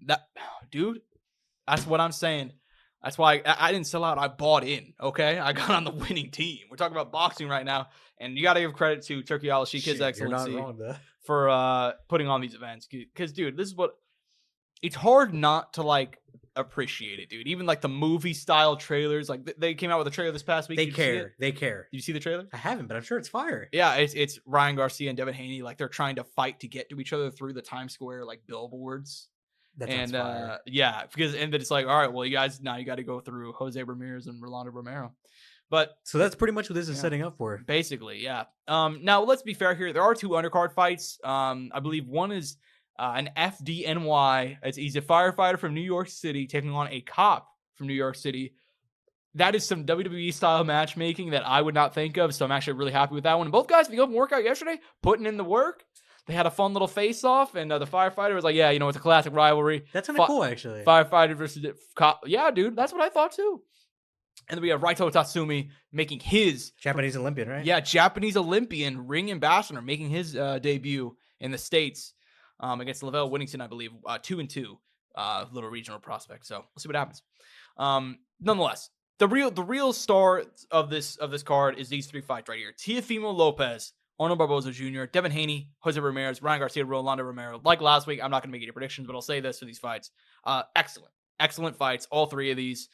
S2: Dude, that's what I'm saying. That's why I didn't sell out. I bought in. Okay, I got on the winning team. We're talking about boxing right now, and you got to give credit to Turkey Al-Sheikh, His Excellency, for putting on these events. Because, dude, this is what it's hard not to like appreciate it, dude. Even like the movie style trailers, like they came out with a trailer this past week.
S3: They care. Did
S2: you see the trailer?
S3: I haven't, but I'm sure it's fire.
S2: Yeah, it's Ryan Garcia and Devin Haney. Like they're trying to fight to get to each other through the Times Square like billboards.
S3: That's fire.
S2: because then it's like, all right, well, you guys now you got to go through Jose Ramirez and Rolando Romero. But
S3: so that's pretty much what this is setting up for.
S2: Basically, yeah. Now let's be fair here. There are 2 undercard fights. I believe one is an FDNY. He's a firefighter from New York City taking on a cop from New York City. That is some WWE style matchmaking that I would not think of. So I'm actually really happy with that one. And both guys in the open workout yesterday, putting in the work. They had a fun little face off, and the firefighter was like, "Yeah, it's a classic rivalry.
S3: That's kind of cool, actually.
S2: Firefighter versus cop. Yeah, dude, that's what I thought too." And then we have Raito Tatsumi making his
S3: Japanese Olympian, right?
S2: Yeah, Japanese Olympian, ring ambassador, making his debut in the States against Lavelle Whittington, I believe, 2-2, little regional prospect. So we'll see what happens. Nonetheless, the real star of this card is these 3 fights right here: Teofimo Lopez, Arnold Barboza Jr., Devin Haney, Jose Ramirez, Ryan Garcia, Rolando Romero. Like last week, I'm not going to make any predictions, but I'll say this for these fights: excellent fights, all 3 of these.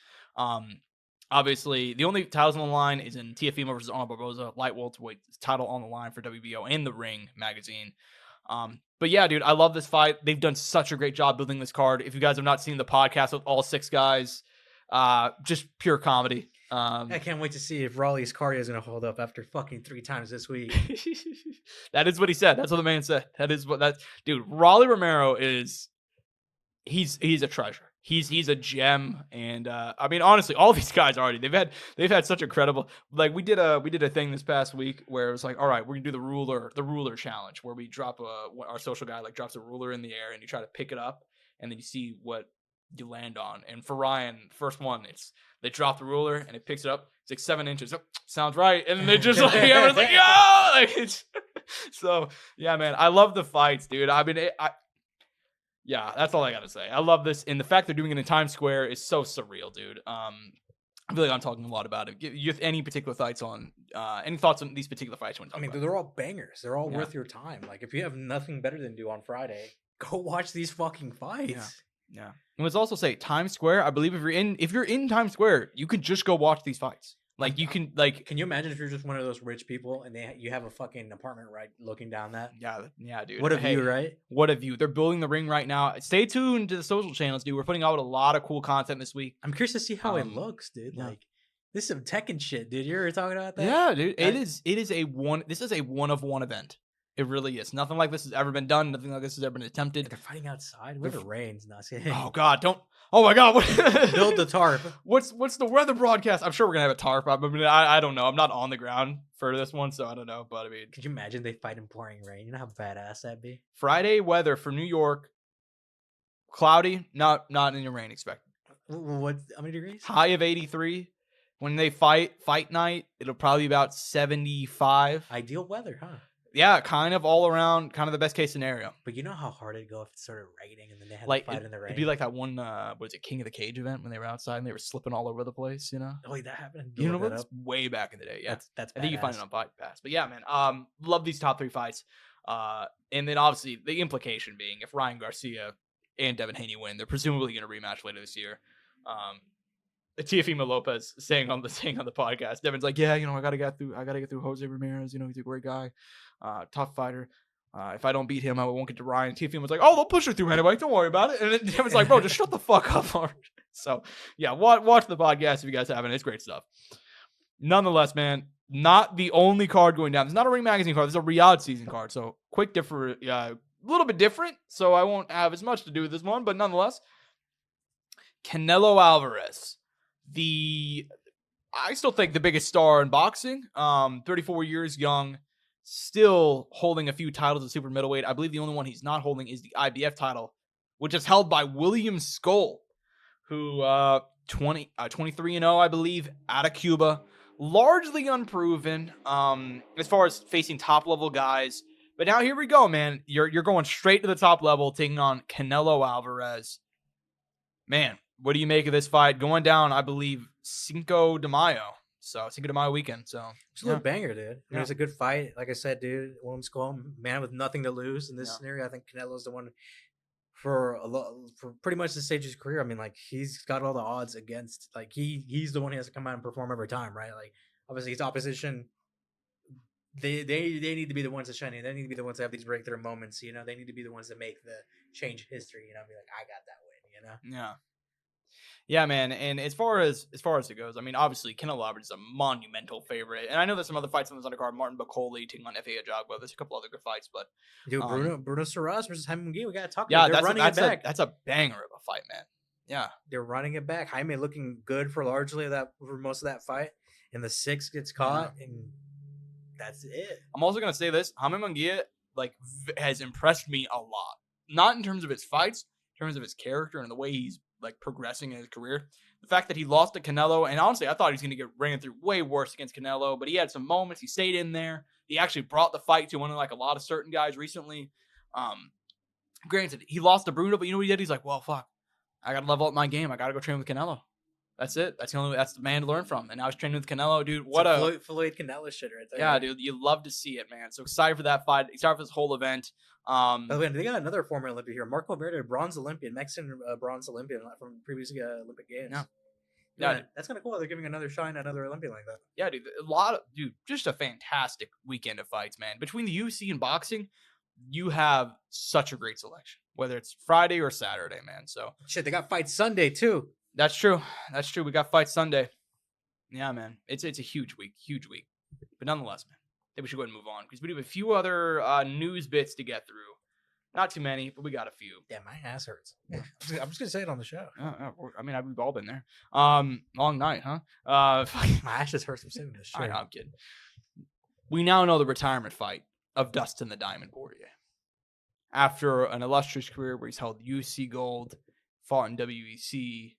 S2: Obviously, the only titles on the line is in Teofimo versus Arnold Barboza, light welterweight title on the line for WBO and the Ring magazine. But yeah, dude, I love this fight. They've done such a great job building this card. If you guys have not seen the podcast with all 6 guys, just pure comedy.
S3: I can't wait to see if Raleigh's cardio is going to hold up after fucking 3 times this week.
S2: That is what he said. That's what the man said. Dude, Raleigh Romero he's a treasure. He's a gem, and I mean, honestly, all these guys already they've had such incredible. Like we did a thing this past week where it was like, all right, we're gonna do the ruler challenge, where we drop our social guy drops a ruler in the air and you try to pick it up, and then you see what you land on. And for Ryan, first one, they drop the ruler and it picks it up. It's like 7 inches. Oh, sounds right, and then they just like everyone's like, yo, like it's so yeah, man. I love the fights, dude. I mean, yeah, that's all I gotta say. I love this, and the fact they're doing it in Times Square is so surreal, dude. I feel like I'm talking a lot about it. You have any particular thoughts on any thoughts on these particular fights?
S3: I mean, they're all bangers. They're all worth your time. Like, if you have nothing better than do on Friday, go watch these fucking fights.
S2: Yeah. And let's also say Times Square. I believe if you're in Times Square, you can just go watch these fights. Like you can like.
S3: Can you imagine if you're just one of those rich people and you have a fucking apartment right looking down that?
S2: Yeah, dude.
S3: What a view, right?
S2: What a view! They're building the ring right now. Stay tuned to the social channels, dude. We're putting out a lot of cool content this week.
S3: I'm curious to see how it looks, dude. Yeah. Like this is some Tekken shit, dude. You ever talking about that?
S2: Yeah, dude. This is a one of one event. It really is. Nothing like this has ever been done. Nothing like this has ever been attempted.
S3: They're fighting outside. What if it rains?
S2: Oh God! Don't. Oh my God!
S3: Build the tarp.
S2: What's the weather broadcast? I'm sure we're gonna have a tarp. I mean, I don't know. I'm not on the ground for this one, so I don't know. But I mean,
S3: could you imagine they fight in pouring rain? You know how badass that'd be.
S2: Friday weather for New York. Cloudy, not in the rain expected.
S3: What? How many degrees?
S2: High of 83. When they fight night, it'll probably be about 75.
S3: Ideal weather, huh?
S2: Yeah, kind of all around, kind of the best case scenario.
S3: But you know how hard it'd go if it started raining and then they had
S2: to
S3: fight in the rain?
S2: It'd be like that one, what is it, King of the Cage event when they were outside and they were slipping all over the place, you know?
S3: Oh, wait, that happened?
S2: You know, that's way back in the day. Yeah,
S3: that's
S2: I think you find it on Fight Pass. But yeah, man, love these top 3 fights. And then obviously the implication being if Ryan Garcia and Devin Haney win, they're presumably going to rematch later this year. Teofimo Lopez saying on the podcast, Devin's like, yeah, I gotta get through Jose Ramirez. He's a great guy, tough fighter. If I don't beat him, I won't get to Ryan. Teofimo's like, oh, they'll push her through anyway. Don't worry about it. And then Devin's like, bro, just shut the fuck up. So yeah, watch the podcast if you guys haven't. It's great stuff. Nonetheless, man, not the only card going down. It's not a Ring Magazine card. It's a Riyadh season card. So a little bit different. So I won't have as much to do with this one, but nonetheless, Canelo Alvarez. I still think the biggest star in boxing, 34 years young, still holding a few titles at super middleweight. I believe the only one he's not holding is the IBF title, which is held by William Skull, who 23-0, I believe, out of Cuba, largely unproven as far as facing top level guys. But now here we go, man. You're going straight to the top level, taking on Canelo Alvarez. Man, what do you make of this fight? Going down, I believe, Cinco de Mayo. So, Cinco de Mayo weekend. So,
S3: it's a little banger, dude. I mean, it's a good fight. Like I said, dude, William Skull, man with nothing to lose in this scenario. I think Canelo's the one for pretty much the stage of his career. I mean, like, he's got all the odds against, like, he's the one who has to come out and perform every time, right? Like, obviously, his opposition they need to be the ones that shine in. They need to be the ones that have these breakthrough moments. You know, they need to be the ones that make the change history. You know, be like, I got that win. You know.
S2: Yeah. Yeah, man. And as far as it goes, I mean, obviously, Canelo Alvarez is a monumental favorite. And I know there's some other fights on this undercard. Martin Bacoli taking on F.A. Ajagba. There's a couple other good fights, but
S3: dude, Bruno Saras versus Jaime Munguia. We gotta talk.
S2: Yeah,
S3: about. They're running it back.
S2: That's a banger of a fight, man. Yeah,
S3: they're running it back. Jaime looking good for most of that fight, and the 6 gets caught, and that's it.
S2: I'm also gonna say this: Jaime Munguia has impressed me a lot. Not in terms of his fights, in terms of his character and the way he's progressing in his career. The fact that he lost to Canelo, and honestly, I thought he was going to get ran through way worse against Canelo, but he had some moments. He stayed in there. He actually brought the fight to one of a lot of certain guys recently. Granted, he lost to Bruno, but you know what he did? He's like, well, fuck, I got to level up my game. I got to go train with Canelo. That's it. That's the man to learn from. And now he's training with Canelo, dude. What a
S3: Floyd Canelo shit right there.
S2: Yeah,
S3: man.
S2: dude. You love to see it, man. So excited for that fight. Excited for this whole event.
S3: By the way, they got another former Olympian here. Marco Verde, bronze Olympian, Mexican bronze Olympian from previous Olympic Games. Yeah, that's kind of cool. They're giving another shine at another Olympian like that.
S2: Yeah, dude. Just a fantastic weekend of fights, man. Between the UFC and boxing, you have such a great selection, whether it's Friday or Saturday, man. So
S3: shit, they got fights Sunday too.
S2: That's true. We got fights Sunday. Yeah, man. It's a huge week. But nonetheless, man, I think we should go ahead and move on because we have a few other news bits to get through. Not too many, but we got a few.
S3: Yeah, my ass hurts. I'm just gonna say it on the show.
S2: I mean, we've all been there. Long night, huh?
S3: My ass just hurts from saying this shit.
S2: I know, I'm kidding. We now know the retirement fight of Dustin the Diamond Poirier. After an illustrious career where he's held UFC gold, fought in WEC,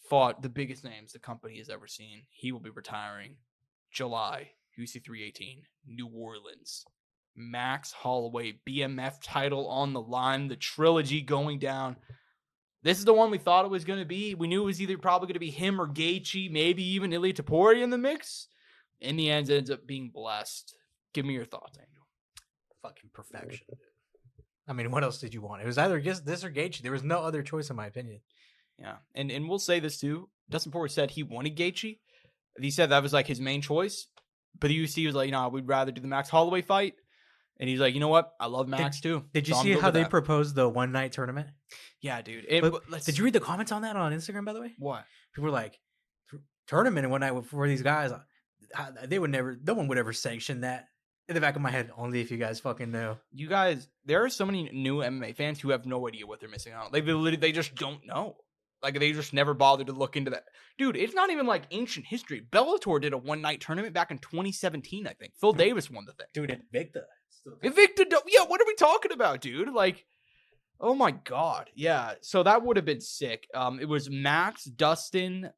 S2: fought the biggest names the company has ever seen, he will be retiring July, UFC 318, New Orleans. Max Holloway, BMF title on the line, the trilogy going down. This is the one we thought it was going to be. We knew it was either probably going to be him or Gaethje, maybe even Ilia Topuria in the mix. In the end, it ends up being blessed. Give me your thoughts, Angel.
S3: Fucking perfection. I mean, what else did you want? It was either this or Gaethje. There was no other choice, in my opinion.
S2: Yeah, and we'll say this too. Dustin Poirier said he wanted Gaethje. He said that was his main choice. But the UFC was like, we'd rather do the Max Holloway fight. And he's like, you know what? I love Max too.
S3: Did you see how they proposed the one-night tournament?
S2: Yeah, dude.
S3: Did you read the comments on that on Instagram, by the way?
S2: What?
S3: People were like, tournament in one night for these guys. No one would ever sanction that. In the back of my head, only if you guys fucking know.
S2: You guys, there are so many new MMA fans who have no idea what they're missing out. They just don't know. They just never bothered to look into that. Dude, it's not even ancient history. Bellator did a one-night tournament back in 2017, I think. Phil Davis won the thing.
S3: Dude, Invicta.
S2: Yeah, what are we talking about, dude? Oh my God. Yeah, so that would have been sick. It was Max, Dustin,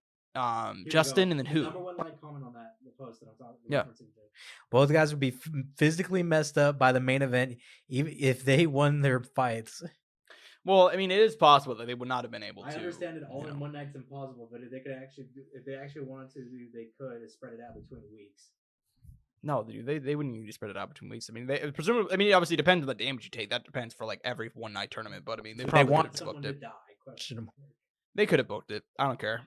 S2: Justin, and then who?
S3: Number one comment on that, the post that I'm talking about. Yeah. Both guys would be physically messed up by the main event, even if they won their fights.
S2: Well, I mean, it is possible that they would not have been able to.
S3: I understand it all in one night's impossible, but if they actually wanted to, they could spread it out between weeks.
S2: No, dude, they wouldn't need to spread it out between weeks. I mean, presumably, obviously, it depends on the damage you take. That depends for every one-night tournament. But I mean, they want someone to die. Question mark. They could have booked it. I don't care.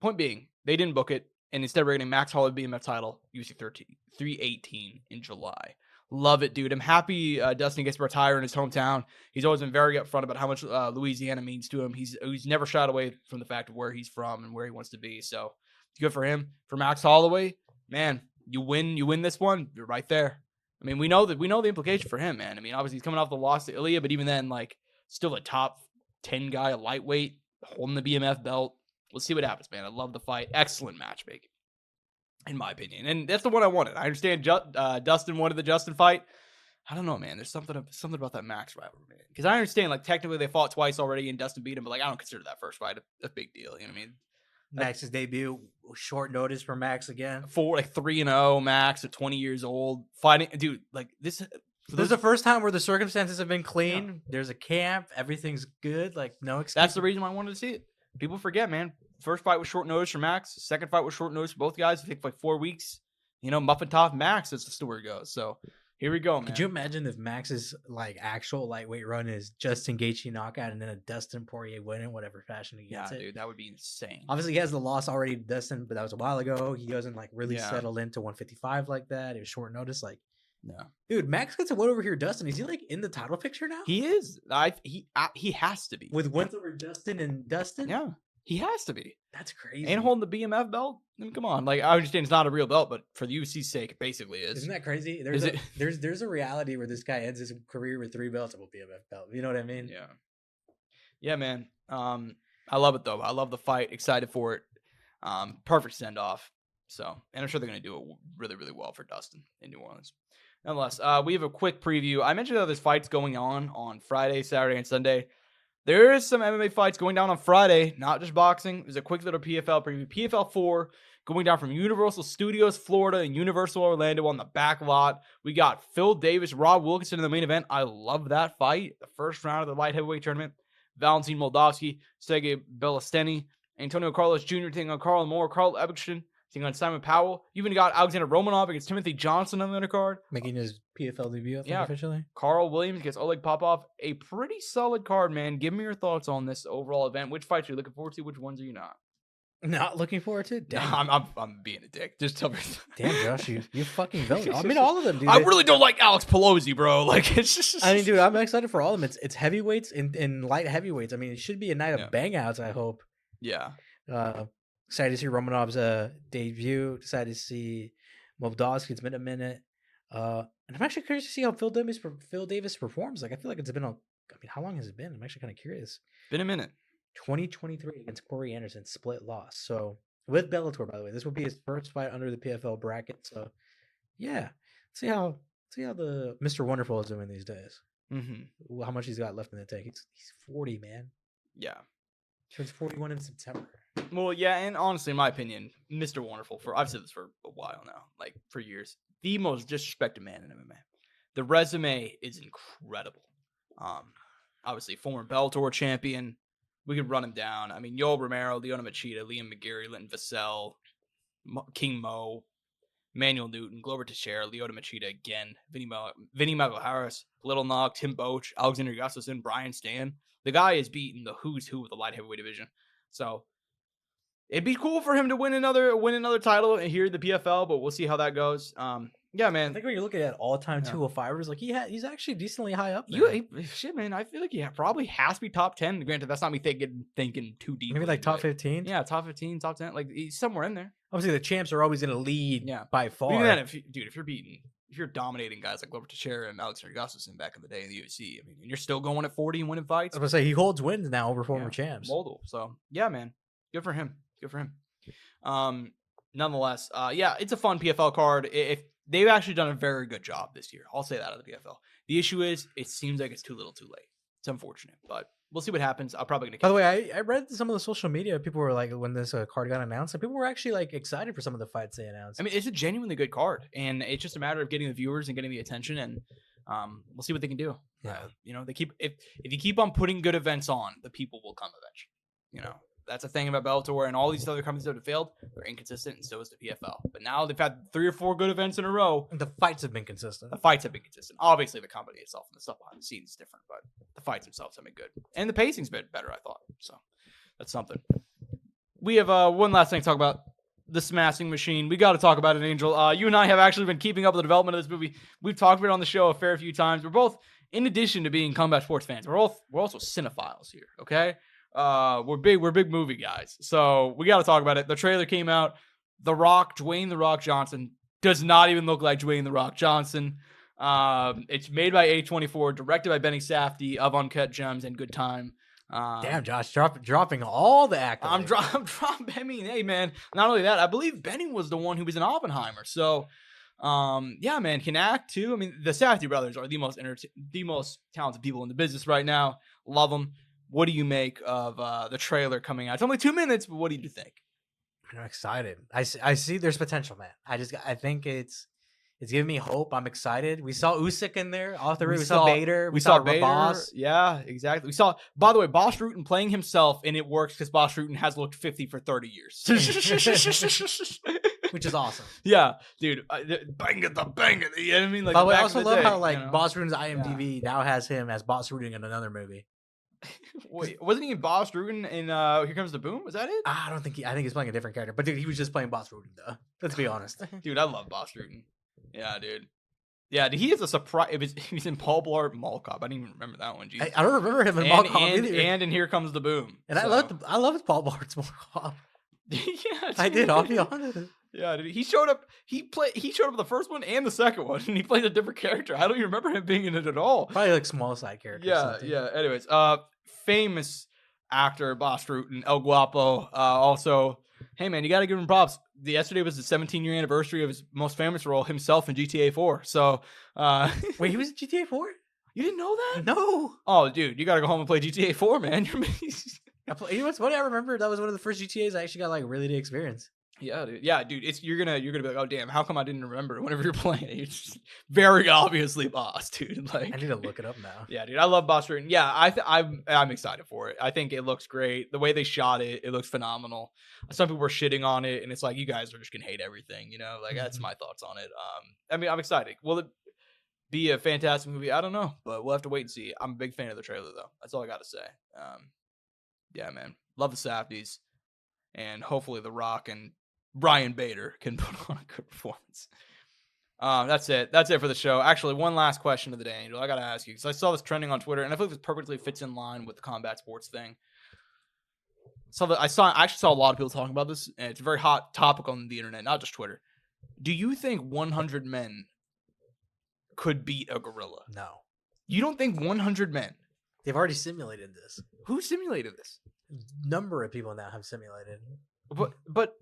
S2: Point being, they didn't book it, and instead we're getting Max Holloway BMF title UFC 318 in July. Love it, dude. I'm happy Dustin gets to retire in his hometown. He's always been very upfront about how much Louisiana means to him. He's never shied away from the fact of where he's from and where he wants to be. So good for him. For Max Holloway, man, you win this one, you're right there. I mean, we know the implication for him, man. I mean, obviously he's coming off the loss to Ilia, but even then, still a top 10 guy, a lightweight, holding the BMF belt. We'll see what happens, man. I love the fight. Excellent matchmaking, in my opinion. And that's the one I wanted. I understand Dustin wanted the Justin fight. I don't know, man. There's something about that Max rivalry, man. Because I understand, technically they fought twice already and Dustin beat him, but I don't consider that first fight a big deal. You know what I mean?
S3: Max's debut, short notice for Max again.
S2: 3-0 Max at 20 years old. Fighting, dude, this
S3: is the first time where the circumstances have been clean. Yeah. There's a camp. Everything's good. No excuse.
S2: That's the reason why I wanted to see it. People forget, man. First fight was short notice for Max. Second fight was short notice for both guys. I think 4 weeks. Muffin top Max, as the story goes. So Here we go, man.
S3: Could you imagine if Max's like actual lightweight run is Justin Gaethje knockout and then a Dustin Poirier win in whatever fashion he gets it?
S2: Dude, that would be insane.
S3: Obviously, he has the loss already to Dustin, but that was a while ago. He doesn't like really settle into 155 like that. It was short notice. Like,
S2: no,
S3: dude, Max gets a win over here. Dustin, is he like in the title picture now?
S2: He is. He has to be
S3: with wins over Justin and Dustin.
S2: Yeah. He has to be.
S3: That's crazy.
S2: And holding the BMF belt? I mean, come on. Like, I understand it's not a real belt, but for the UFC's sake, it basically is.
S3: Isn't that crazy? There's a reality where this guy ends his career with 3 belts of a BMF belt. You know what I mean?
S2: Yeah. Yeah, man. I love it, though. I love the fight. Excited for it. Perfect send-off. So, and I'm sure they're going to do it really, really well for Dustin in New Orleans. Nonetheless, we have a quick preview. I mentioned that there's fights going on Friday, Saturday, and Sunday. There is some MMA fights going down on Friday, not just boxing. There's a quick little PFL preview. PFL 4 going down from Universal Studios, Florida, and Universal Orlando on the back lot. We got Phil Davis, Rob Wilkinson in the main event. I love that fight. The first round of the light heavyweight tournament. Valentin Moldavsky, Sergey Belasteny, Antonio Carlos Jr. taking on Carl Moore, Carl Ebington taking on Simon Powell. You even got Alexander Romanov against Timothy Johnson on the undercard.
S3: Making his PFL debut, I think, officially.
S2: Carl Williams against Oleg Popov. A pretty solid card, man. Give me your thoughts on this overall event. Which fights are you looking forward to? Which ones are you not?
S3: Not looking forward to? Damn.
S2: No, I'm being a dick. Just tell me.
S3: Damn, Josh, you fucking villain. I mean, all of them, dude.
S2: I really don't like Alex Pelosi, bro. Like, it's just.
S3: I mean, dude, I'm excited for all of them. It's heavyweights and light heavyweights. I mean, it should be a night of bang-outs, I hope.
S2: Yeah.
S3: Excited to see Romanov's debut. Excited to see Moldavsky. It's been a minute. And I'm actually curious to see how Phil Davis performs. Like, I feel like it's been how long has it been? I'm actually kind of curious.
S2: Been a minute.
S3: 2023 against Cory Anderson, split loss. So, with Bellator, by the way. This will be his first fight under the PFL bracket. So, yeah. See how the Mr. Wonderful is doing these days.
S2: Mm-hmm.
S3: How much he's got left in the tank. He's 40, man.
S2: Yeah.
S3: Turns 41 in September.
S2: Well, yeah, and honestly, in my opinion, Mr. Wonderful, I've said this for a while now, like for years, the most disrespected man in MMA. The resume is incredible. Obviously, former Bellator champion. We could run him down. I mean, Yoel Romero, Leona Machida, Liam McGarry, Linton Vassell, King Mo, Manuel Newton, Glover Teixeira, Leota Machida again, Vinny Magal-Harris, Little Nog, Tim Boach, Alexander Gustafsson, Brian Stan. The guy is beating the who's who of the light heavyweight division. So it'd be cool for him to win another title here in the PFL, but we'll see how that goes. Yeah, man.
S3: I think when you're looking at all-time 205ers, like he's actually decently high up there.
S2: Shit, man. I feel like he probably has to be top 10. Granted, that's not me thinking too deep.
S3: Maybe like top 15.
S2: Yeah, top 15, top 10. Like he's somewhere in there.
S3: Obviously, the champs are always going to lead by far.
S2: Even then, if you're dominating guys like Glover Teixeira and Alexander Gustafsson back in the day in the UFC, I mean, and you're still going at 40 and winning fights.
S3: I was going to say, he holds wins now over former champs.
S2: Moldal. So, yeah, man. Good for him. Nonetheless, it's a fun PFL card. If they've actually done a very good job this year, I'll say that of the PFL. The issue is, it seems like it's too little too late. It's unfortunate, but we'll see what happens. I'm probably going to.
S3: By the way, I read some of the social media. People were like, when this card got announced, and people were actually like excited for some of the fights they announced.
S2: I mean, it's a genuinely good card, and it's just a matter of getting the viewers and getting the attention, and we'll see what they can do.
S3: Yeah,
S2: if you keep on putting good events on, the people will come eventually. That's a thing about Bellator and all these other companies that have failed. They're inconsistent, and so is the PFL. But now they've had 3 or 4 good events in a row.
S3: The fights have been consistent.
S2: Obviously, the company itself and the stuff behind the scenes is different, but the fights themselves have been good. And the pacing's been better, I thought. So that's something. We have one last thing to talk about. The Smashing Machine. We got to talk about it, Angel. You and I have actually been keeping up with the development of this movie. We've talked about it on the show a fair few times. We're both, in addition to being combat sports fans, we're also cinephiles here, okay? We're big movie guys, so we got to talk about it. The trailer came out. The Rock, Dwayne "The Rock" Johnson, does not even look like Dwayne "The Rock" Johnson. It's made by A24, directed by Benny Safdie of Uncut Gems and Good Time.
S3: Damn, Josh, dropping all the actors.
S2: I'm dropping. I mean, hey man, not only that, I believe Benny was the one who was in Oppenheimer. So, yeah, man, can act too. I mean, the Safdie brothers are the most talented people in the business right now. Love them. What do you make of the trailer coming out? It's only 2 minutes, but what do you think?
S3: I'm excited. I see there's potential, man. I think it's giving me hope. I'm excited. We saw Usyk in there. We saw Bader.
S2: We saw Boss. Yeah, exactly. We saw, by the way, Boss Rutten playing himself, and it works because Boss Rutten has looked 50 for 30 years.
S3: which is awesome.
S2: Yeah, dude, bang it. You know what I mean? Like,
S3: By the way, I
S2: back
S3: also
S2: in the
S3: love
S2: day,
S3: how like
S2: you know?
S3: Boss Ruden's IMDb now has him as Boss Ruden in another movie.
S2: Wait, wasn't he in Boss Rugen in Here Comes the Boom? Was that it?
S3: I don't think I think he's playing a different character, but dude, he was just playing Boss Ruden though. Let's be honest.
S2: Dude, I love Boss Rugen. Yeah, dude. Yeah, he is a surprise. He's in Paul Blart Mall Cop. I didn't even remember that one. Jesus.
S3: I don't remember him in
S2: and,
S3: Mall Cop
S2: and,
S3: either.
S2: and in Here Comes the Boom.
S3: And
S2: so.
S3: I loved Paul Bart's Mall Cop.
S2: Yeah,
S3: I did. I'll be honest.
S2: Yeah, dude. He showed up. He showed up in the first one and the second one, and he played a different character. I don't even remember him being in it at all.
S3: Probably like small side character.
S2: Yeah. Anyways, famous actor Boss Rutten, El Guapo. Also, hey man, you got to give him props. Yesterday was the 17-year anniversary of his most famous role, himself in GTA 4. So,
S3: wait, he was in GTA 4?
S2: You didn't know that?
S3: No.
S2: Oh, dude, you got to go home and play GTA 4, man.
S3: You know what's funny? I remember that was one of the first GTAs I actually got like really to experience.
S2: Yeah, dude. You're gonna be like, oh damn, how come I didn't remember whenever you're playing it? It's very obviously Boss, dude. Like,
S3: I need to look it up now.
S2: Yeah, dude, I love Boss Rutten. Yeah, I'm excited for it. I think it looks great. The way they shot it, it looks phenomenal. Some people were shitting on it, and it's like you guys are just gonna hate everything, you know? Like that's my thoughts on it. I mean, I'm excited. Will it be a fantastic movie? I don't know, but we'll have to wait and see. I'm a big fan of the trailer though. That's all I got to say. Yeah, man, love the Safdies, and hopefully The Rock and Brian Bader can put on a good performance. That's it. That's it for the show. Actually, one last question of the day, Angel. I got to ask you because I saw this trending on Twitter, and I feel like this perfectly fits in line with the combat sports thing. So I actually saw a lot of people talking about this, and it's a very hot topic on the internet, not just Twitter. Do you think 100 men could beat a gorilla?
S3: No.
S2: You don't think 100 men?
S3: They've already simulated this.
S2: Who simulated this?
S3: Number of people now have simulated.
S2: But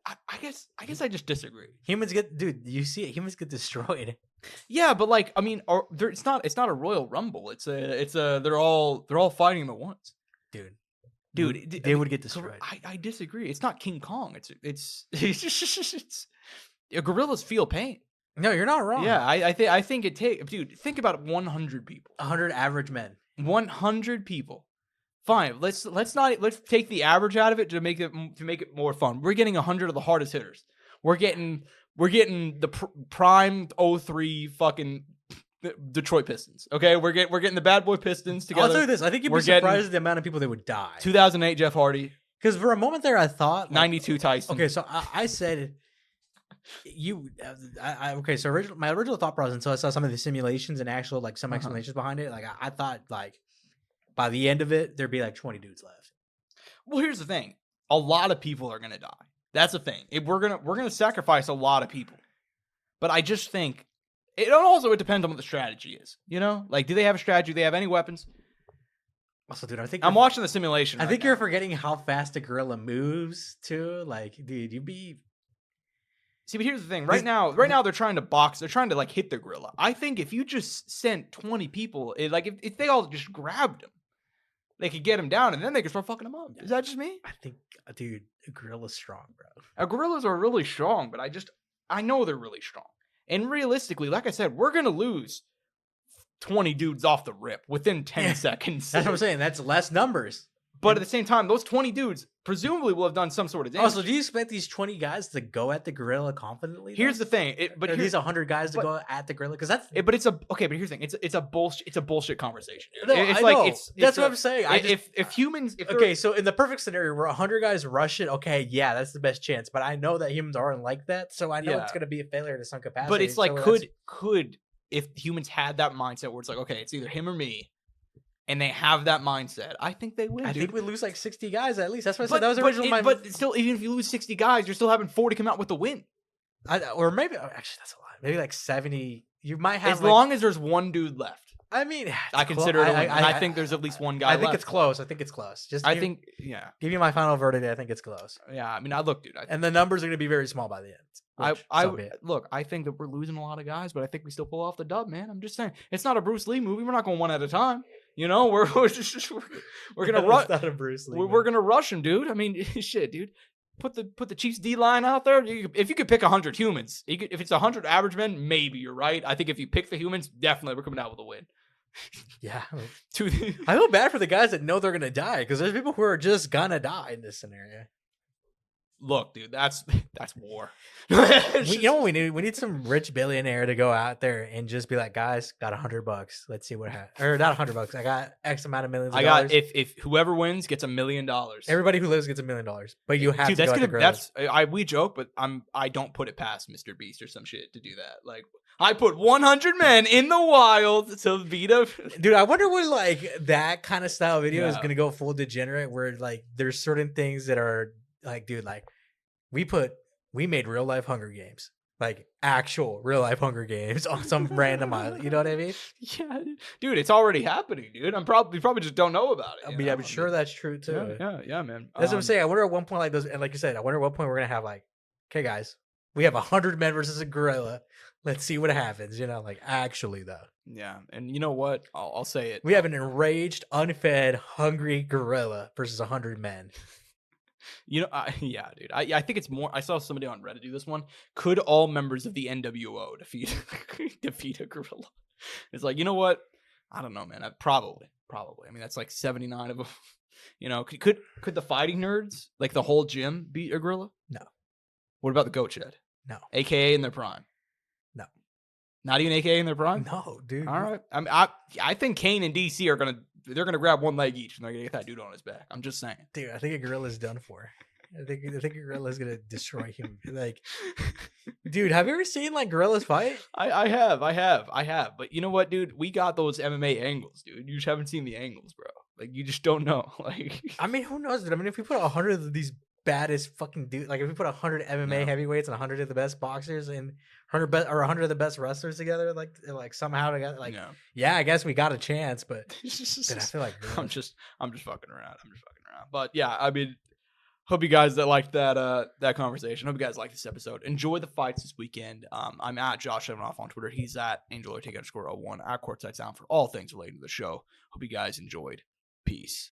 S2: I guess I just disagree.
S3: Humans you see it. Humans get destroyed.
S2: Yeah, but like I mean, it's not a Royal Rumble. They're all fighting them at once. Dude,
S3: they would get destroyed.
S2: I disagree. It's not King Kong. It's gorillas feel pain.
S3: No, you're not wrong.
S2: Yeah, I think it takes. Dude, think about 100 people.
S3: 100 average men. 100
S2: people. Fine. Let's take the average out of it to make it more fun. We're getting 100 of the hardest hitters. We're getting the prime 03 fucking Detroit Pistons. Okay, we're getting the bad boy Pistons together.
S3: I'll tell you this. I think you'd be surprised at the amount of people that would die.
S2: 2008 Jeff Hardy.
S3: Because for a moment there, I thought like,
S2: 92 Tyson.
S3: Okay, so I said. My original thought process until I saw some of the simulations and actual like some explanations behind it, like I thought like by the end of it there'd be like 20 dudes left.
S2: Well, here's the thing: a lot of people are gonna die. That's the thing. We're gonna sacrifice a lot of people, but I just think it depends on what the strategy is. You know, like do they have a strategy? Do they have any weapons?
S3: Also, dude,
S2: I'm watching the simulation.
S3: I think you're forgetting how fast a gorilla moves too. Like, dude, you'd be.
S2: See, but here's the thing. Right now they're trying to box. They're trying to like hit the gorilla. I think if you just sent 20 people, if they all just grabbed him, they could get him down, and then they could start fucking him up. Is that just me?
S3: I think, dude, a gorilla's strong, bro.
S2: Gorillas are really strong, but I know they're really strong. And realistically, like I said, we're gonna lose 20 dudes off the rip within 10 seconds.
S3: That's what I'm saying. That's less numbers.
S2: But at the same time, those 20 dudes presumably will have done some sort of damage.
S3: Also, do you expect these 20 guys to go at the gorilla confidently?
S2: Here's the thing.
S3: These 100 guys to go at the gorilla? Because that's.
S2: But here's the thing. It's a bullshit conversation.
S3: No,
S2: it's
S3: I
S2: like
S3: know. That's what I'm saying.
S2: If humans.
S3: Okay, so in the perfect scenario where 100 guys rush it, okay, yeah, that's the best chance. But I know that humans aren't like that, so I know it's going to be a failure to some capacity.
S2: But it's like, could if humans had that mindset where it's like, okay, it's either him or me. And they have that mindset. I think they win.
S3: I think we lose like 60 guys at least. That's what I said.
S2: But,
S3: that was original.
S2: But still, even if you lose 60 guys, you're still having 40 come out with the win.
S3: Or maybe actually that's a lot. Maybe like 70. You might have
S2: as long as there's one dude left.
S3: I mean,
S2: I consider it a win. I think there's at least one guy left.
S3: I think it's close. Give you my final verdict. I think it's close.
S2: Yeah, I mean, dude.
S3: And the numbers are going to be very small by the end.
S2: I think that we're losing a lot of guys, but I think we still pull off the dub, man. I'm just saying, it's not a Bruce Lee movie. We're not going one at a time. You know, we're gonna rush.
S3: Not a Bruce Lee.
S2: We're gonna rush him, dude. I mean, shit, dude. Put the Chiefs D line out there. If you could pick 100 humans, if it's 100 average men, maybe you're right. I think if you pick the humans, definitely we're coming out with a win.
S3: Yeah. I feel bad for the guys that know they're gonna die because there's people who are just gonna die in this scenario.
S2: look, dude, that's war.
S3: You know what we need? We need some rich billionaire to go out there and just be like, guys, got $100. Let's see what happens. Or not $100. I got X amount of millions. I got
S2: if whoever wins gets $1 million.
S3: Everybody who lives gets $1 million. But you have to go to
S2: that's we joke, but I don't put it past Mr. Beast or some shit to do that. Like I put 100 men in the wild to beat a
S3: dude. I wonder what like that kind of style video is gonna go full degenerate, where like there's certain things that are like, dude, like we made real life Hunger Games, like actual real life Hunger Games on some random island. You know what I mean?
S2: Yeah, dude, it's already happening, dude. We probably just don't know about it.
S3: I mean, I'm sure that's true too.
S2: Yeah, man.
S3: That's what I'm saying. I wonder at one point like those, and like you said, I wonder at what point we're gonna have like, okay, guys, we have 100 men versus a gorilla. Let's see what happens. You know, like actually though.
S2: Yeah, and you know what? I'll say it.
S3: We have an enraged, unfed, hungry gorilla versus 100 men.
S2: You know, yeah, dude. I think it's more. I saw somebody on Reddit do this one. Could all members of the NWO defeat a gorilla? It's like, you know what? I don't know, man. Probably. I mean, that's like 79 of them. You know, could the fighting nerds, like the whole gym, beat a gorilla?
S3: No.
S2: What about the goat shed?
S3: No.
S2: AKA in their prime?
S3: No.
S2: Not even AKA in their prime?
S3: No, dude.
S2: All right. I mean, I think Kane and DC are gonna grab one leg each and they're gonna get that dude on his back. I'm just saying.
S3: Dude, I think a gorilla's done for. I think a gorilla's gonna destroy him. Like, dude, have you ever seen like gorillas fight?
S2: I have. But you know what, dude? We got those MMA angles, dude. You just haven't seen the angles, bro. Like, you just don't know. Like,
S3: I mean, who knows? Dude? I mean, if we put 100 of these baddest fucking dudes, like if we put 100 MMA heavyweights and 100 of the best boxers and 100 of the best wrestlers together, like somehow together, like yeah, I guess we got a chance. But dude, I feel like
S2: I'm just fucking around. But yeah, I mean, hope you guys that liked that conversation. Hope you guys liked this episode. Enjoy the fights this weekend. I'm at Josh Soundoff on Twitter. He's at Angel Ortega _01 at Courtside Sound for all things related to the show. Hope you guys enjoyed. Peace.